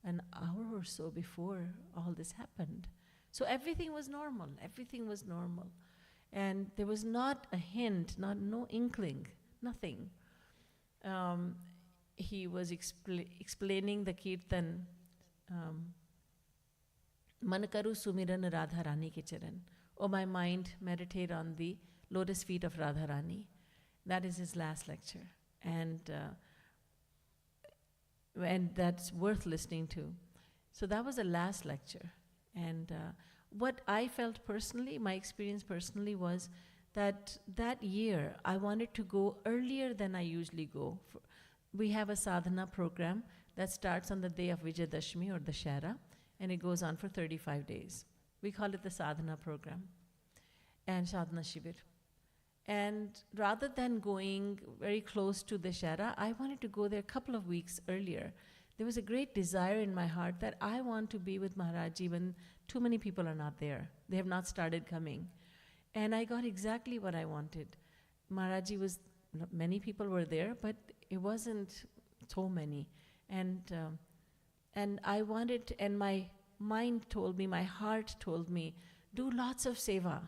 an hour or so before all this happened. So everything was normal. Everything was normal. And there was not a hint, no inkling, nothing. He was explaining the kirtan, Manakaru Sumiran Radha Rani ke charan. Oh, my mind, meditate on the lotus feet of Radha Rani. That is his last lecture. And that's worth listening to. So that was the last lecture. And what I felt personally, my experience personally, was that year I wanted to go earlier than I usually go. We have a sadhana program that starts on the day of Vijayadashmi or Dashera, and it goes on for 35 days. We call it the sadhana program and sadhana shivir. And rather than going very close to Dashera, I wanted to go there a couple of weeks earlier. There was a great desire in my heart that I want to be with Maharaji when too many people are not there. They have not started coming. And I got exactly what I wanted. Maharaji was, many people were there, but it wasn't so many. And I wanted, and my mind told me, my heart told me, do lots of seva.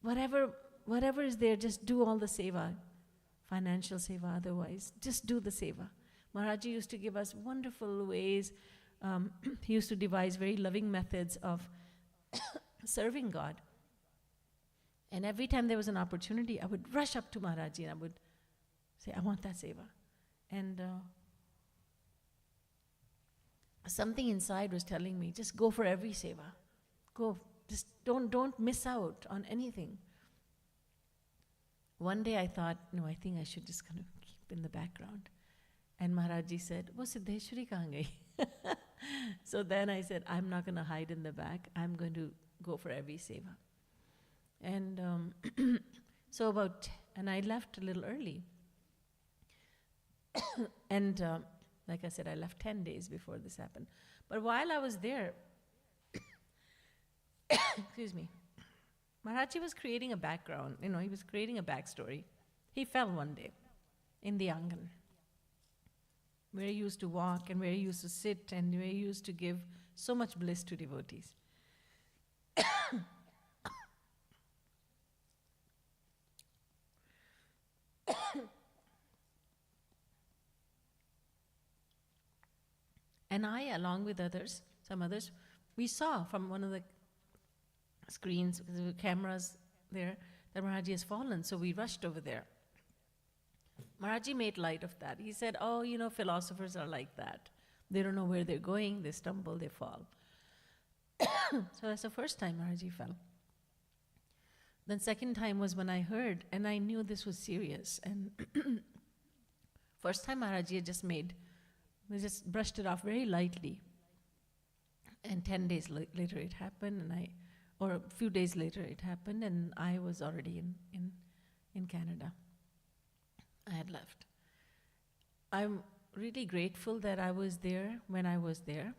Whatever is there, just do all the seva. Financial seva, otherwise, just do the seva. Maharaji used to give us wonderful ways. He used to devise very loving methods of serving God. And every time there was an opportunity, I would rush up to Maharaji and I would say, I want that seva. And something inside was telling me, just go for every seva. Go, just don't miss out on anything. One day I thought, no, I think I should just kind of keep in the background. And Maharaj said, wo Siddheshvari kahan gayi? So then I said, I'm not going to hide in the back. I'm going to go for every seva. And and I left a little early. And like I said, I left 10 days before this happened. But while I was there, excuse me, Maharaji was creating a background, he was creating a backstory. He fell one day in the angan, where he used to walk and where he used to sit and where he used to give so much bliss to devotees. And I, along with others, some others, we saw from one of the screens, because there were cameras there, that Maharaj has fallen, so we rushed over there. Maharaj made light of that. He said, oh, you know, philosophers are like that. They don't know where they're going, they stumble, they fall. So that's the first time Maharaj fell. Then second time was when I heard, and I knew this was serious. And first time Maharaj had we just brushed it off very lightly. And 10 days later it happened, or a few days later it happened, and I was already in Canada. I had left. I'm really grateful that I was there when I was there.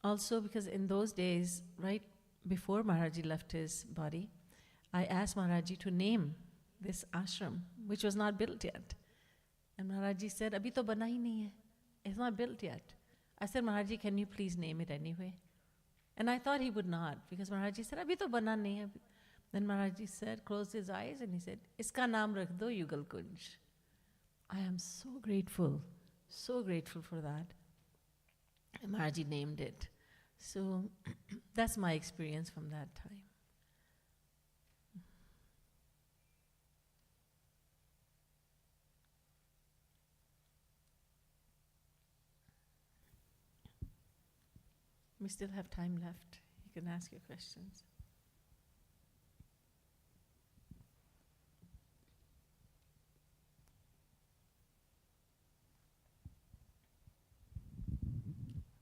Also because in those days, right before Maharaj left his body, I asked Maharaj to name this ashram, which was not built yet. And Maharaj said, Abhi to bana hi nahi hai. It's not built yet. I said, Maharaj, can you please name it anyway? And I thought he would not, because Maharaj said, Abhi to bana nahi hai. Then Maharaj said, closed his eyes, and he said, Iska naam rakh do Yugal Kunj. I am so grateful for that. And Maharaj named it. So that's my experience from that time. We still have time left. You can ask your questions.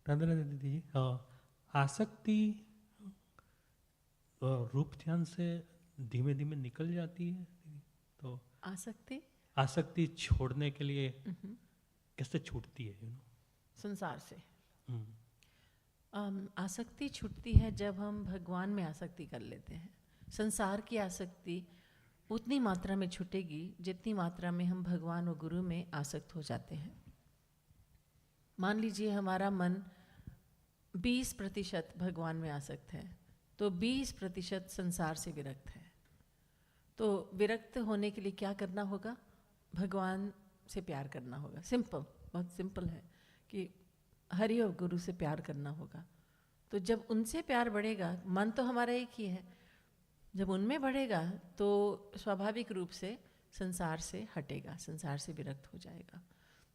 Radhe Radhe दीदी जी, आसक्ति रूप ध्यान से धीमे धीमे निकल जाती है, तो आसक्ति छोड़ने के लिए कैसे छूटती है? संसार से आसक्ति छूटती है जब हम भगवान में आसक्ति कर लेते हैं. संसार की आसक्ति उतनी मात्रा में छूटेगी जितनी मात्रा में हम भगवान और गुरु में आसक्त हो जाते हैं. मान लीजिए हमारा मन 20% भगवान में आसक्त है, तो 20% संसार से विरक्त है. तो विरक्त होने के लिए क्या करना होगा? भगवान से प्यार करना होगा. सिंपल, बहुत सिंपल है कि हरि और गुरु से प्यार करना होगा. तो जब उनसे प्यार बढ़ेगा, मन तो हमारा एक ही है, जब उनमें बढ़ेगा तो स्वाभाविक रूप से संसार से हटेगा, संसार से विरक्त हो जाएगा.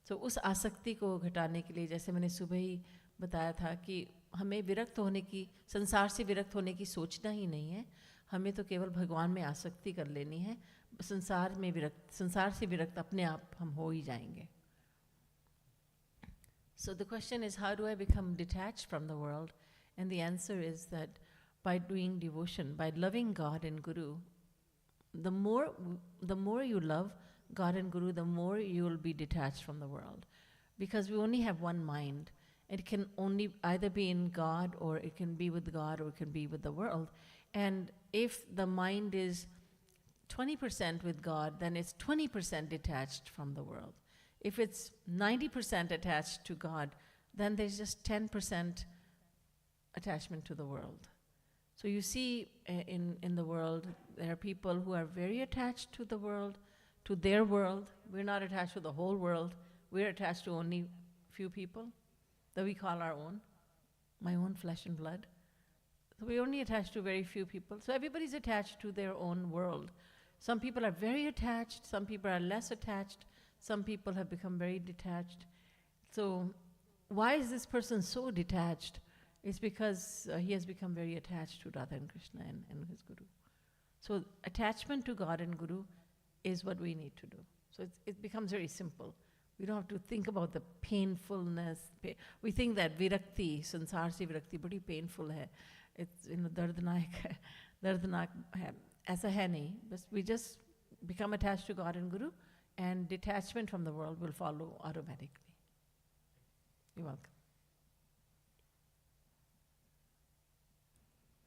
तो उस आसक्ति को घटाने के लिए, जैसे मैंने सुबह ही बताया था कि हमें विरक्त होने की, संसार से विरक्त होने की सोचना ही नहीं है, हमें तो केवल भगवान में आसक्ति कर लेनी है. संसार से विरक्त अपने आप हम हो ही जाएंगे. So the question is, how do I become detached from the world? And the answer is that by doing devotion, by loving God and Guru, the more you love God and Guru, the more you will be detached from the world. Because we only have one mind. It can only either be in God, or it can be with God, or it can be with the world. And if the mind is 20% with God, then it's 20% detached from the world. If it's 90% attached to God, then there's just 10% attachment to the world. So you see in the world, there are people who are very attached to the world, to their world. We're not attached to the whole world. We're attached to only few people that we call our own, my own flesh and blood. So we're only attached to very few people. So everybody's attached to their own world. Some people are very attached, some people are less attached, some people have become very detached. So why is this person so detached? It's because he has become very attached to Radha and Krishna and his Guru. So attachment to God and Guru is what we need to do. So it becomes very simple. We don't have to think about the painfulness. We think that virakti, sansar se virakti, badi painful hai. It's, dardnak hai. Aisa hai nahi. But we just become attached to God and Guru, and detachment from the world will follow automatically. You're welcome.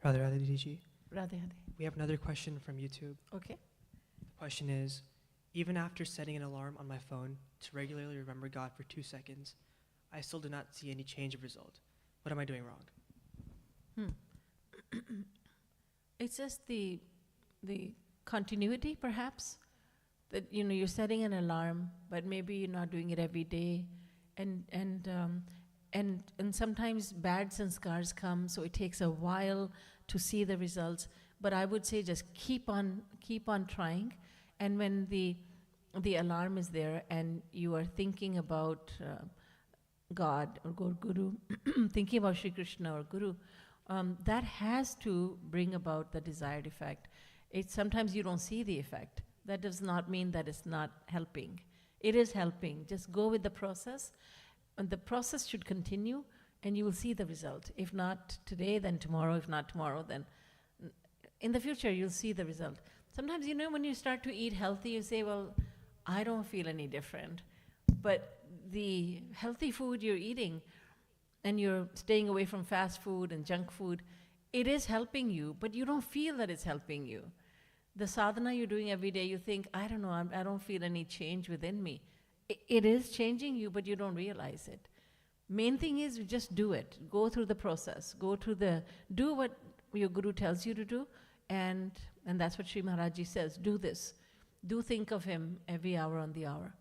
Radhe Radhe Didi Ji. Radhe Radhe. We have another question from YouTube. Okay. The question is, even after setting an alarm on my phone to regularly remember God for 2 seconds, I still do not see any change of result. What am I doing wrong? It's just the continuity, perhaps, that you're setting an alarm, but maybe you're not doing it every day, and sometimes bad sanskars come, so it takes a while to see the results. But I would say just keep on trying, and when the alarm is there and you are thinking about God or Guru, thinking about Shri Krishna or Guru, that has to bring about the desired effect. Sometimes you don't see the effect. That does not mean that it's not helping. It is helping. Just go with the process, and the process should continue, and you will see the result. If not today, then tomorrow. If not tomorrow, then in the future, you'll see the result. Sometimes, when you start to eat healthy, you say, well, I don't feel any different. But the healthy food you're eating, and you're staying away from fast food and junk food, it is helping you, but you don't feel that it's helping you. The sadhana you're doing every day, you think, I don't know, I don't feel any change within me. It is changing you, but you don't realize it. Main thing is you just do it. Go through the process. Do what your Guru tells you to do, and that's what Shri Maharaj Ji says. Do this. Do think of him every hour on the hour.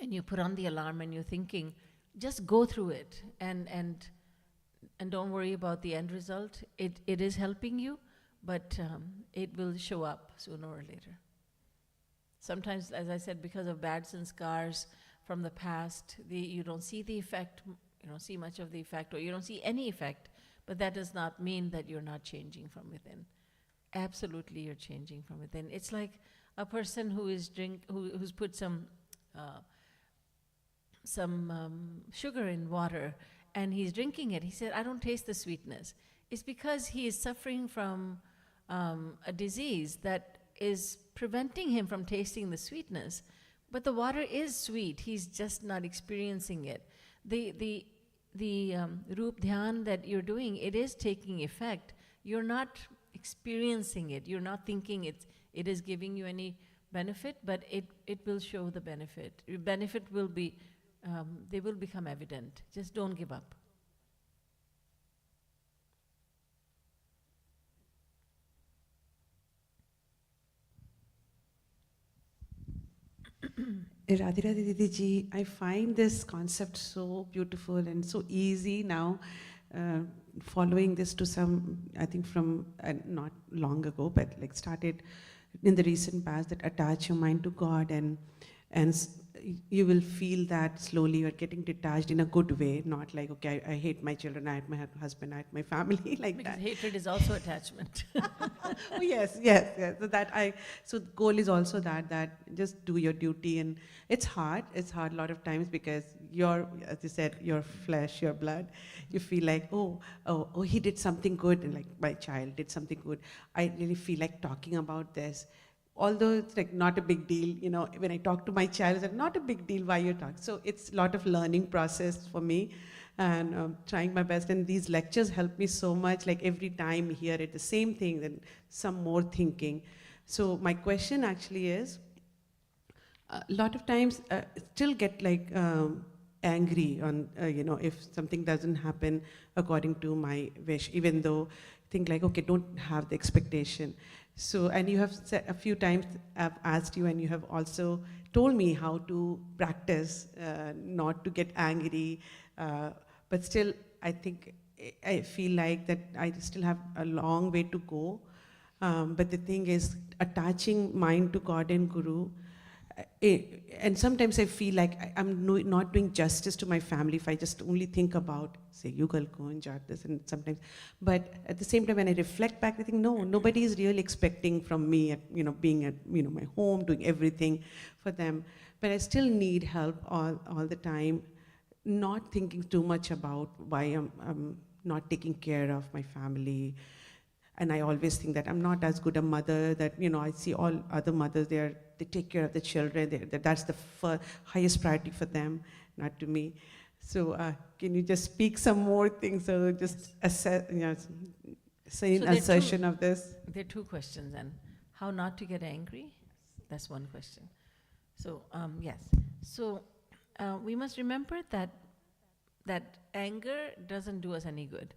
And you put on the alarm and you're thinking, just go through it, and don't worry about the end result. It is helping you, but it will show up sooner or later. Sometimes, as I said, because of bad sanskars from the past, you don't see the effect, you don't see much of the effect, or you don't see any effect, but that does not mean that you're not changing from within. Absolutely, you're changing from within. It's like a person who's put some sugar in water, and he's drinking it. He said, I don't taste the sweetness. It's because he is suffering from a disease that is preventing him from tasting the sweetness. But the water is sweet. He's just not experiencing it. The Roop Dhyan that you're doing, it is taking effect. You're not experiencing it. You're not thinking it is giving you any benefit, but it will show the benefit. Your benefit will be, they will become evident. Just don't give up. Radhe Radhe Didi Ji, I find this concept so beautiful and so easy now, following this to some, I think from not long ago, but like started in the recent past, that attach your mind to God, and you will feel that slowly you're getting detached in a good way, not like, okay, I hate my children, I hate my husband, I hate my family, like because that. hatred is also attachment. Oh, yes. So the goal is also that just do your duty, and it's hard a lot of times, because as you said, your flesh, your blood, you feel like, oh, he did something good, and like my child did something good. I really feel like talking about this. Although it's like not a big deal, when I talk to my child, it's like not a big deal why you talk. So it's a lot of learning process for me, and trying my best. And these lectures help me so much, like every time hear it, the same thing, then some more thinking. So my question actually is, a lot of times still get like angry on, if something doesn't happen according to my wish, even though think like, okay, don't have the expectation. So, and you have said a few times, I've asked you, and you have also told me how to practice not to get angry, but still, I think, I feel like that I still have a long way to go. But the thing is, attaching mind to God and Guru, and sometimes I feel like I'm not doing justice to my family if I just only think about, say, Yugal, Kunj, Radhas, and sometimes. But at the same time, when I reflect back, I think, no, nobody is really expecting from me, being at my home, doing everything for them. But I still need help all the time, not thinking too much about why I'm not taking care of my family. And I always think that I'm not as good a mother, that, I see all other mothers, they take care of the children, that's the highest priority for them, not to me. So can you just speak some more things, so just assess, say an assertion of this? There are two questions then. How not to get angry? That's one question. So, yes. So we must remember that anger doesn't do us any good.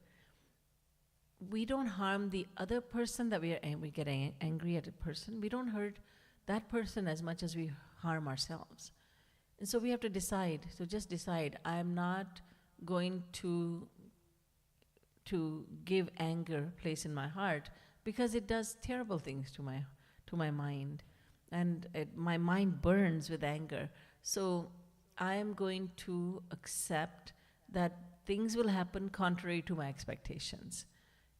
We don't harm the other person that we get angry at a person. We don't hurt that person as much as we harm ourselves. And so we have to decide. So just decide. I'm not going to give anger place in my heart, because it does terrible things to my mind, and my mind burns with anger. So I am going to accept that things will happen contrary to my expectations.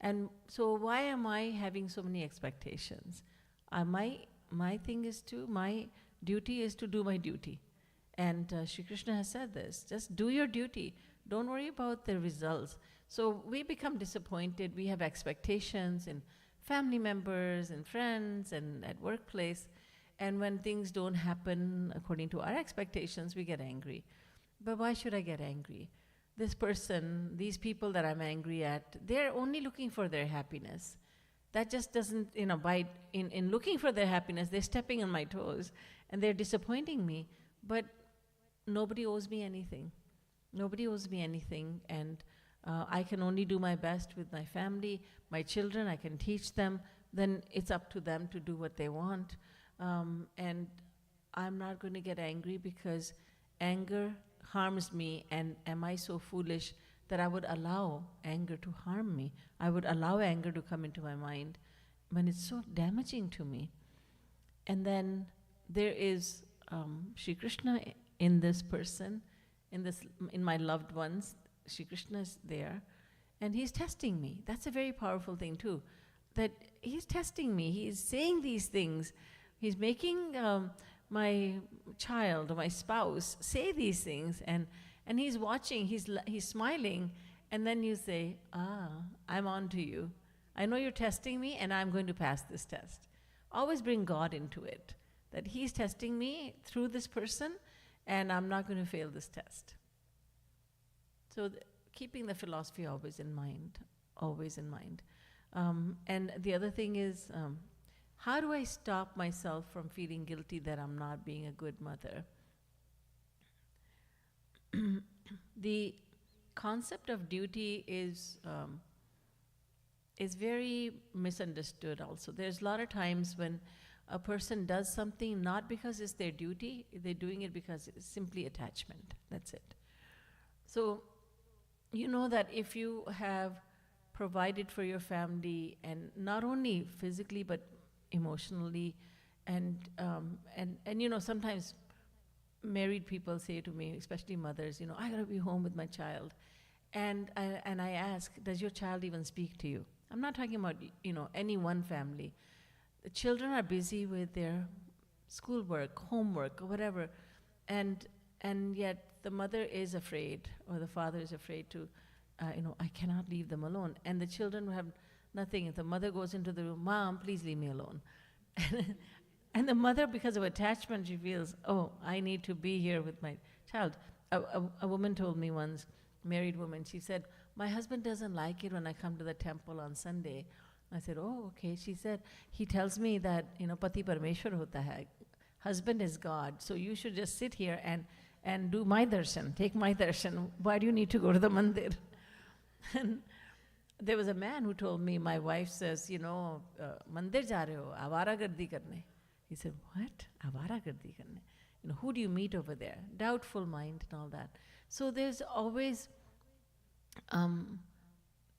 And so why am I having so many expectations? My duty is to do my duty. And Shri Krishna has said this, just do your duty. Don't worry about the results. So we become disappointed. We have expectations in family members and friends and at workplace. And when things don't happen according to our expectations, we get angry. But why should I get angry? This person, these people that I'm angry at, they're only looking for their happiness. That just doesn't, in looking for their happiness, they're stepping on my toes and they're disappointing me. But nobody owes me anything. Nobody owes me anything, and I can only do my best with my family, my children. I can teach them. Then it's up to them to do what they want. And I'm not going to get angry, because anger harms me, and am I so foolish that I would allow anger to harm me? I would allow anger to come into my mind when it's so damaging to me. And then there is Shri Krishna in this person, in my loved ones. Shri Krishna is there, and he's testing me. That's a very powerful thing too, that he's testing me. He's saying these things. He's making my child or my spouse say these things, and he's watching, he's smiling, and then you say, I'm on to you. I know you're testing me, and I'm going to pass this test. Always bring God into it, that he's testing me through this person, and I'm not going to fail this test. So keeping the philosophy always in mind. And the other thing is, how do I stop myself from feeling guilty that I'm not being a good mother? The concept of duty is very misunderstood also. There's a lot of times when a person does something not because it's their duty, they're doing it because it's simply attachment. That's it. So you know that if you have provided for your family, and not only physically but emotionally, and sometimes married people say to me, especially mothers, I gotta be home with my child, and I ask, does your child even speak to you? I'm not talking about any one family. The children are busy with their schoolwork, homework, or whatever, and yet the mother is afraid, or the father is afraid to, I cannot leave them alone. And the children have nothing. If the mother goes into the room, Mom, please leave me alone. And the mother, because of attachment, she feels, I need to be here with my child. A woman told me once, married woman, she said, my husband doesn't like it when I come to the temple on Sunday. I said, okay. She said, he tells me that, Pati Parmeshwar hota hai. Husband is God, so you should just sit here and do my darshan, take my darshan. Why do you need to go to the mandir? And there was a man who told me, my wife says, mandir ja rahe ho, avaragardi karne. He said, what? Avaragardi karne? Who do you meet over there? Doubtful mind and all that. So there's always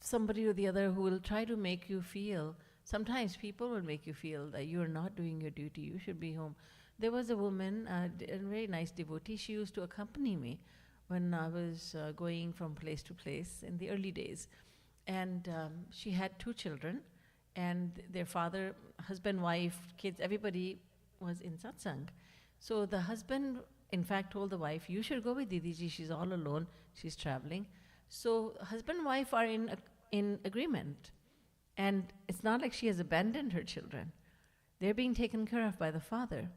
somebody or the other who will try to make you feel, sometimes people will make you feel that you're not doing your duty, you should be home. There was a woman, a very nice devotee, she used to accompany me when I was going from place to place in the early days. And she had 2 children, and their father, husband, wife, kids, everybody was in satsang. So the husband, in fact, told the wife, you should go with Didi Ji, she's all alone, she's traveling. So husband and wife are in agreement. And it's not like she has abandoned her children. They're being taken care of by the father.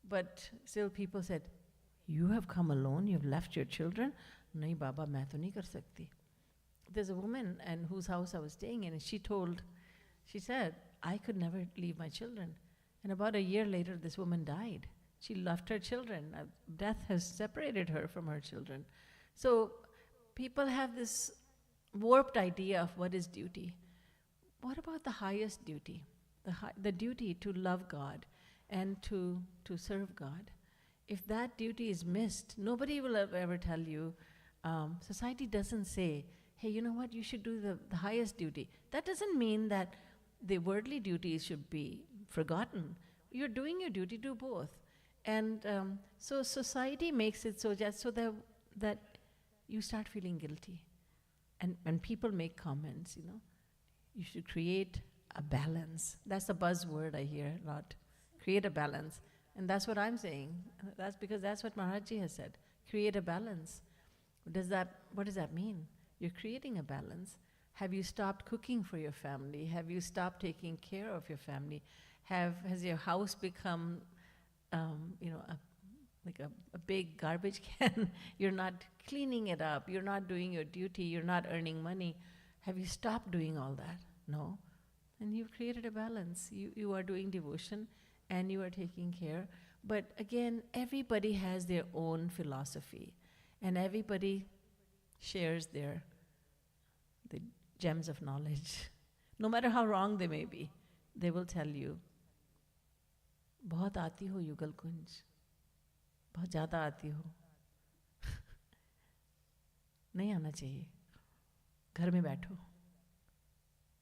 But still people said, you have come alone, you've left your children? Nahi Baba, main to nahi kar sakti. There's a woman whose house I was staying in, and she said, I could never leave my children. And about a year later, this woman died. She left her children. Death has separated her from her children. So people have this warped idea of what is duty. What about the highest duty? The duty to love God and to serve God. if that duty is missed, nobody will ever tell you, society doesn't say, hey, you know what, you should do the highest duty. That doesn't mean that the worldly duties should be forgotten. You're doing your duty, do both. And so society makes it so just so that you start feeling guilty. And when people make comments, you should create a balance. That's the buzzword I hear a lot. Create a balance. And that's what I'm saying. That's because that's what Maharaj has said. Create a balance. What does that mean? You're creating a balance. Have you stopped cooking for your family? Have you stopped taking care of your family? Has your house become, like a big garbage can? You're not cleaning it up. You're not doing your duty. You're not earning money. Have you stopped doing all that? No. And you've created a balance. You are doing devotion and you are taking care. But again, everybody has their own philosophy and everybody shares the gems of knowledge. No matter how wrong they may be, they will tell you, बहुत आती हो युगल कुंज, बहुत ज़्यादा आती हो, नहीं आना चाहिए, घर में बैठो,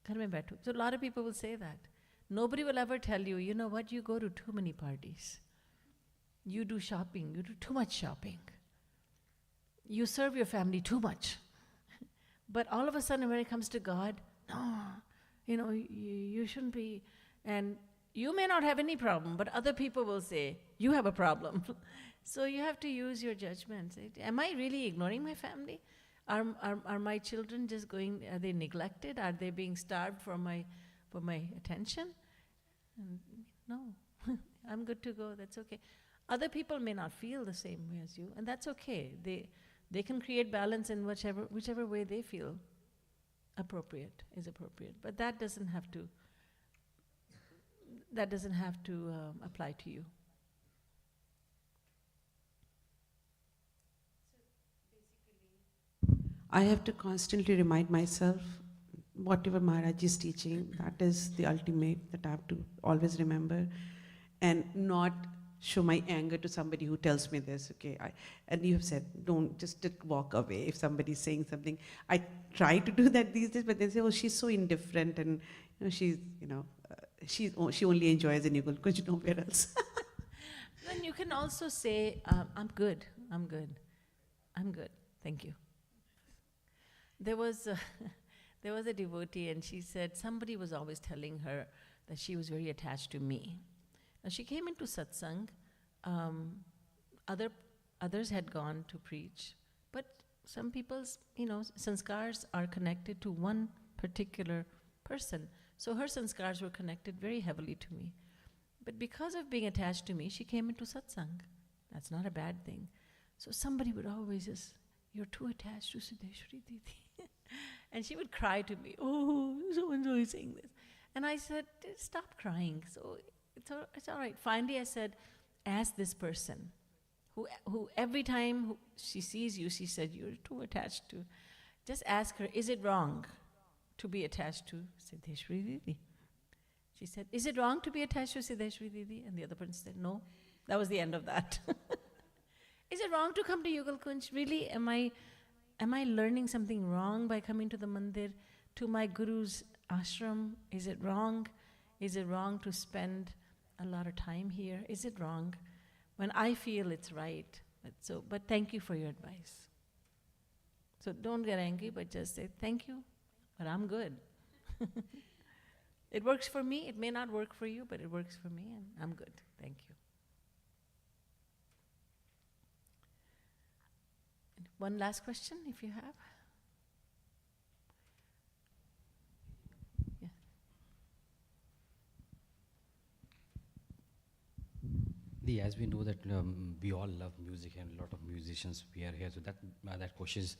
घर में बैठो. So a lot of people will say that. Nobody will ever tell you, you know what, you go to too many parties. You do shopping, you do too much shopping. You serve your family too much. But all of a sudden when it comes to God, no, you shouldn't be. And you may not have any problem, but other people will say, you have a problem. So you have to use your judgment. Say, am I really ignoring my family? Are my children just going, are they neglected? Are they being starved for my attention? And no, I'm good to go, that's okay. Other people may not feel the same way as you, and that's okay. They can create balance in whichever way they feel is appropriate. But that doesn't have to apply to you. I have to constantly remind myself, whatever Maharaj is teaching, that is the ultimate, that I have to always remember, and not show my anger to somebody who tells me this, okay? And you have said, don't just walk away if somebody's saying something. I try to do that these days, but they say, oh, she's so indifferent, and she only enjoys in Yugal, because nowhere else. Then you can also say, I'm good, thank you. There was a devotee, and she said somebody was always telling her that she was very attached to me. Now she came into satsang, others had gone to preach, but some people's, sanskars are connected to one particular person. So her sanskars were connected very heavily to me. But because of being attached to me, she came into satsang. That's not a bad thing. So somebody would always just, you're too attached to Siddheshvari Didi. And she would cry to me, oh, so-and-so is saying this. And I said, stop crying. So it's all right. Finally I said, ask this person, who every time she sees you, she said, you're too attached to. Just ask her, is it wrong to be attached to Siddheshvari Didi? She said, is it wrong to be attached to Siddheshvari Didi? And the other person said, no. That was the end of that. Is it wrong to come to Yugal Kunj? Really, am I learning something wrong by coming to the mandir, to my guru's ashram? Is it wrong? Is it wrong to spend a lot of time here? Is it wrong? When I feel it's right. But thank you for your advice. So don't get angry, but just say, thank you, but I'm good. It works for me. It may not work for you, but it works for me, and I'm good. Thank you. One last question, if you have. As we know that we all love music, and a lot of musicians we are here, so that question is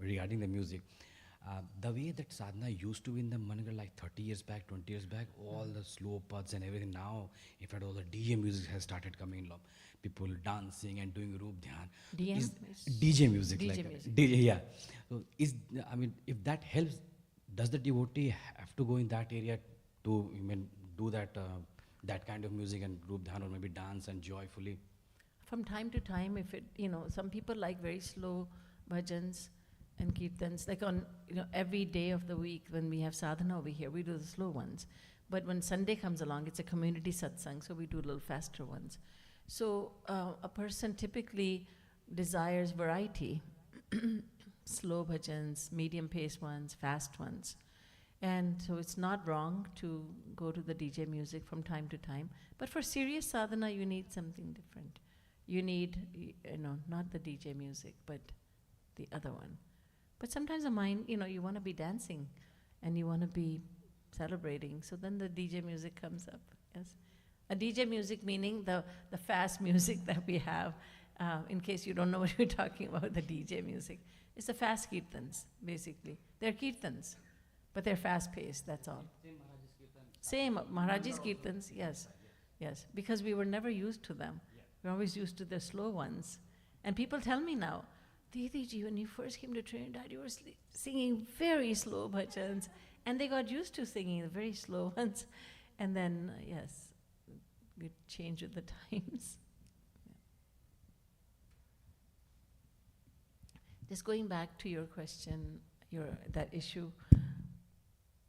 regarding the music. The way that sadhana used to be in the Mangar like 30 years back, 20 years back, all the slow pads and everything, now in fact all the DJ music has started coming along. People dancing and doing roop dhyan. DJ music. DJ, yeah. So if that helps, does the devotee have to go in that area to do that kind of music and roop dhyan, or maybe dance and joyfully? from time to time, if it, some people like very slow bhajans and kirtans, like on, every day of the week when we have sadhana over here, we do the slow ones. But when Sunday comes along, it's a community satsang, so we do a little faster ones. So a person typically desires variety, slow bhajans, medium pace ones, fast ones. And so it's not wrong to go to the DJ music from time to time. But for serious sadhana, you need something different. You need, not the DJ music, but the other one. But sometimes the mind, you want to be dancing and you want to be celebrating. So then the DJ music comes up, yes. A DJ music meaning the fast music that we have, in case you don't know what we're talking about, the DJ music. It's the fast kirtans, basically. They're kirtans, but they're fast-paced, that's all. Same Maharaj's kirtans, yes. Yes, because we were never used to them. We're always used to the slow ones. And people tell me now, Didi Ji, when you first came to Trinidad, you were singing very slow bhajans. And they got used to singing the very slow ones. And then, yes, we change with the times. Just going back to your question, that issue.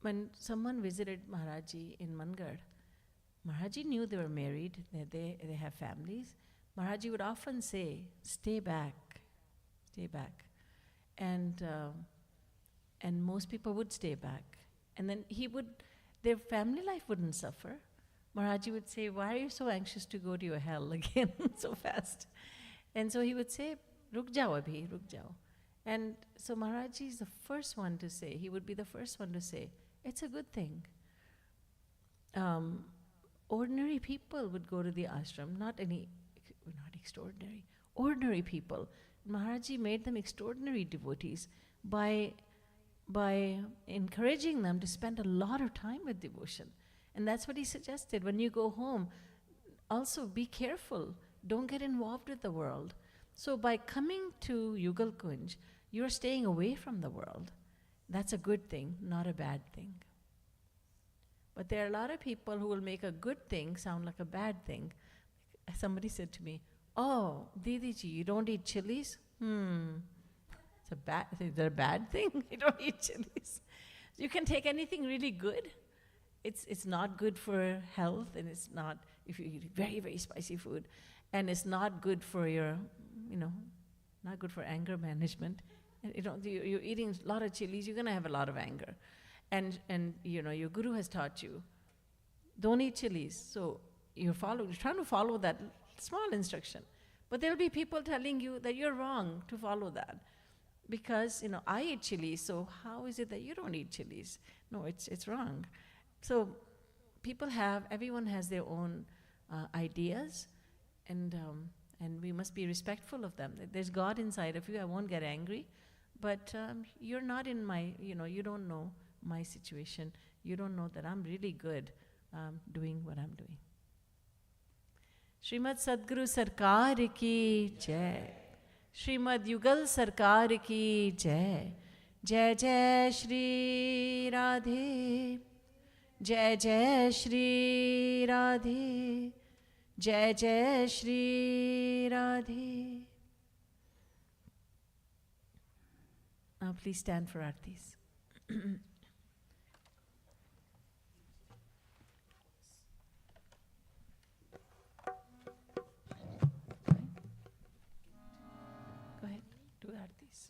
When someone visited Maharajji in Mangar, Maharajji knew they were married, they have families. Maharajji would often say, stay back. And most people would stay back. And then their family life wouldn't suffer. Maharajji would say, why are you so anxious to go to your hell again so fast? And so he would say, ruk jao abhi, ruk jao. And so Maharajji is the first one to say, he would be the first one to say, it's a good thing. Ordinary people would go to the ashram, not extraordinary, ordinary people. Maharajji made them extraordinary devotees by encouraging them to spend a lot of time with devotion. And that's what he suggested. When you go home, also be careful. Don't get involved with the world. So by coming to Yugal Kunj, you're staying away from the world. That's a good thing, not a bad thing. But there are a lot of people who will make a good thing sound like a bad thing. Somebody said to me, oh, Didi Ji, you don't eat chilies? Is that a bad thing? You don't eat chilies. You can take anything really good. It's not good for health, and it's not, if you eat very, very spicy food, and it's not good for your, not good for anger management. And, you're eating a lot of chilies, you're going to have a lot of anger. And your guru has taught you, don't eat chilies. So you're trying to follow that small instruction. But there'll be people telling you that you're wrong to follow that. Because, I eat chilies, so how is it that you don't eat chilies? No, it's wrong. So everyone has their own ideas, and we must be respectful of them. There's God inside of you, I won't get angry, but you're not in my, you don't know my situation. You don't know that I'm really good doing what I'm doing. Srimad Sadguru Sarkar ki Jai. Srimad Yugal Sarkar ki Jai. Jai Jai Shri Radhe. Jai Jai Shri Radhe. Jai Jai Shri Radhe. Now please stand for Aartis. Go ahead, do Aartis.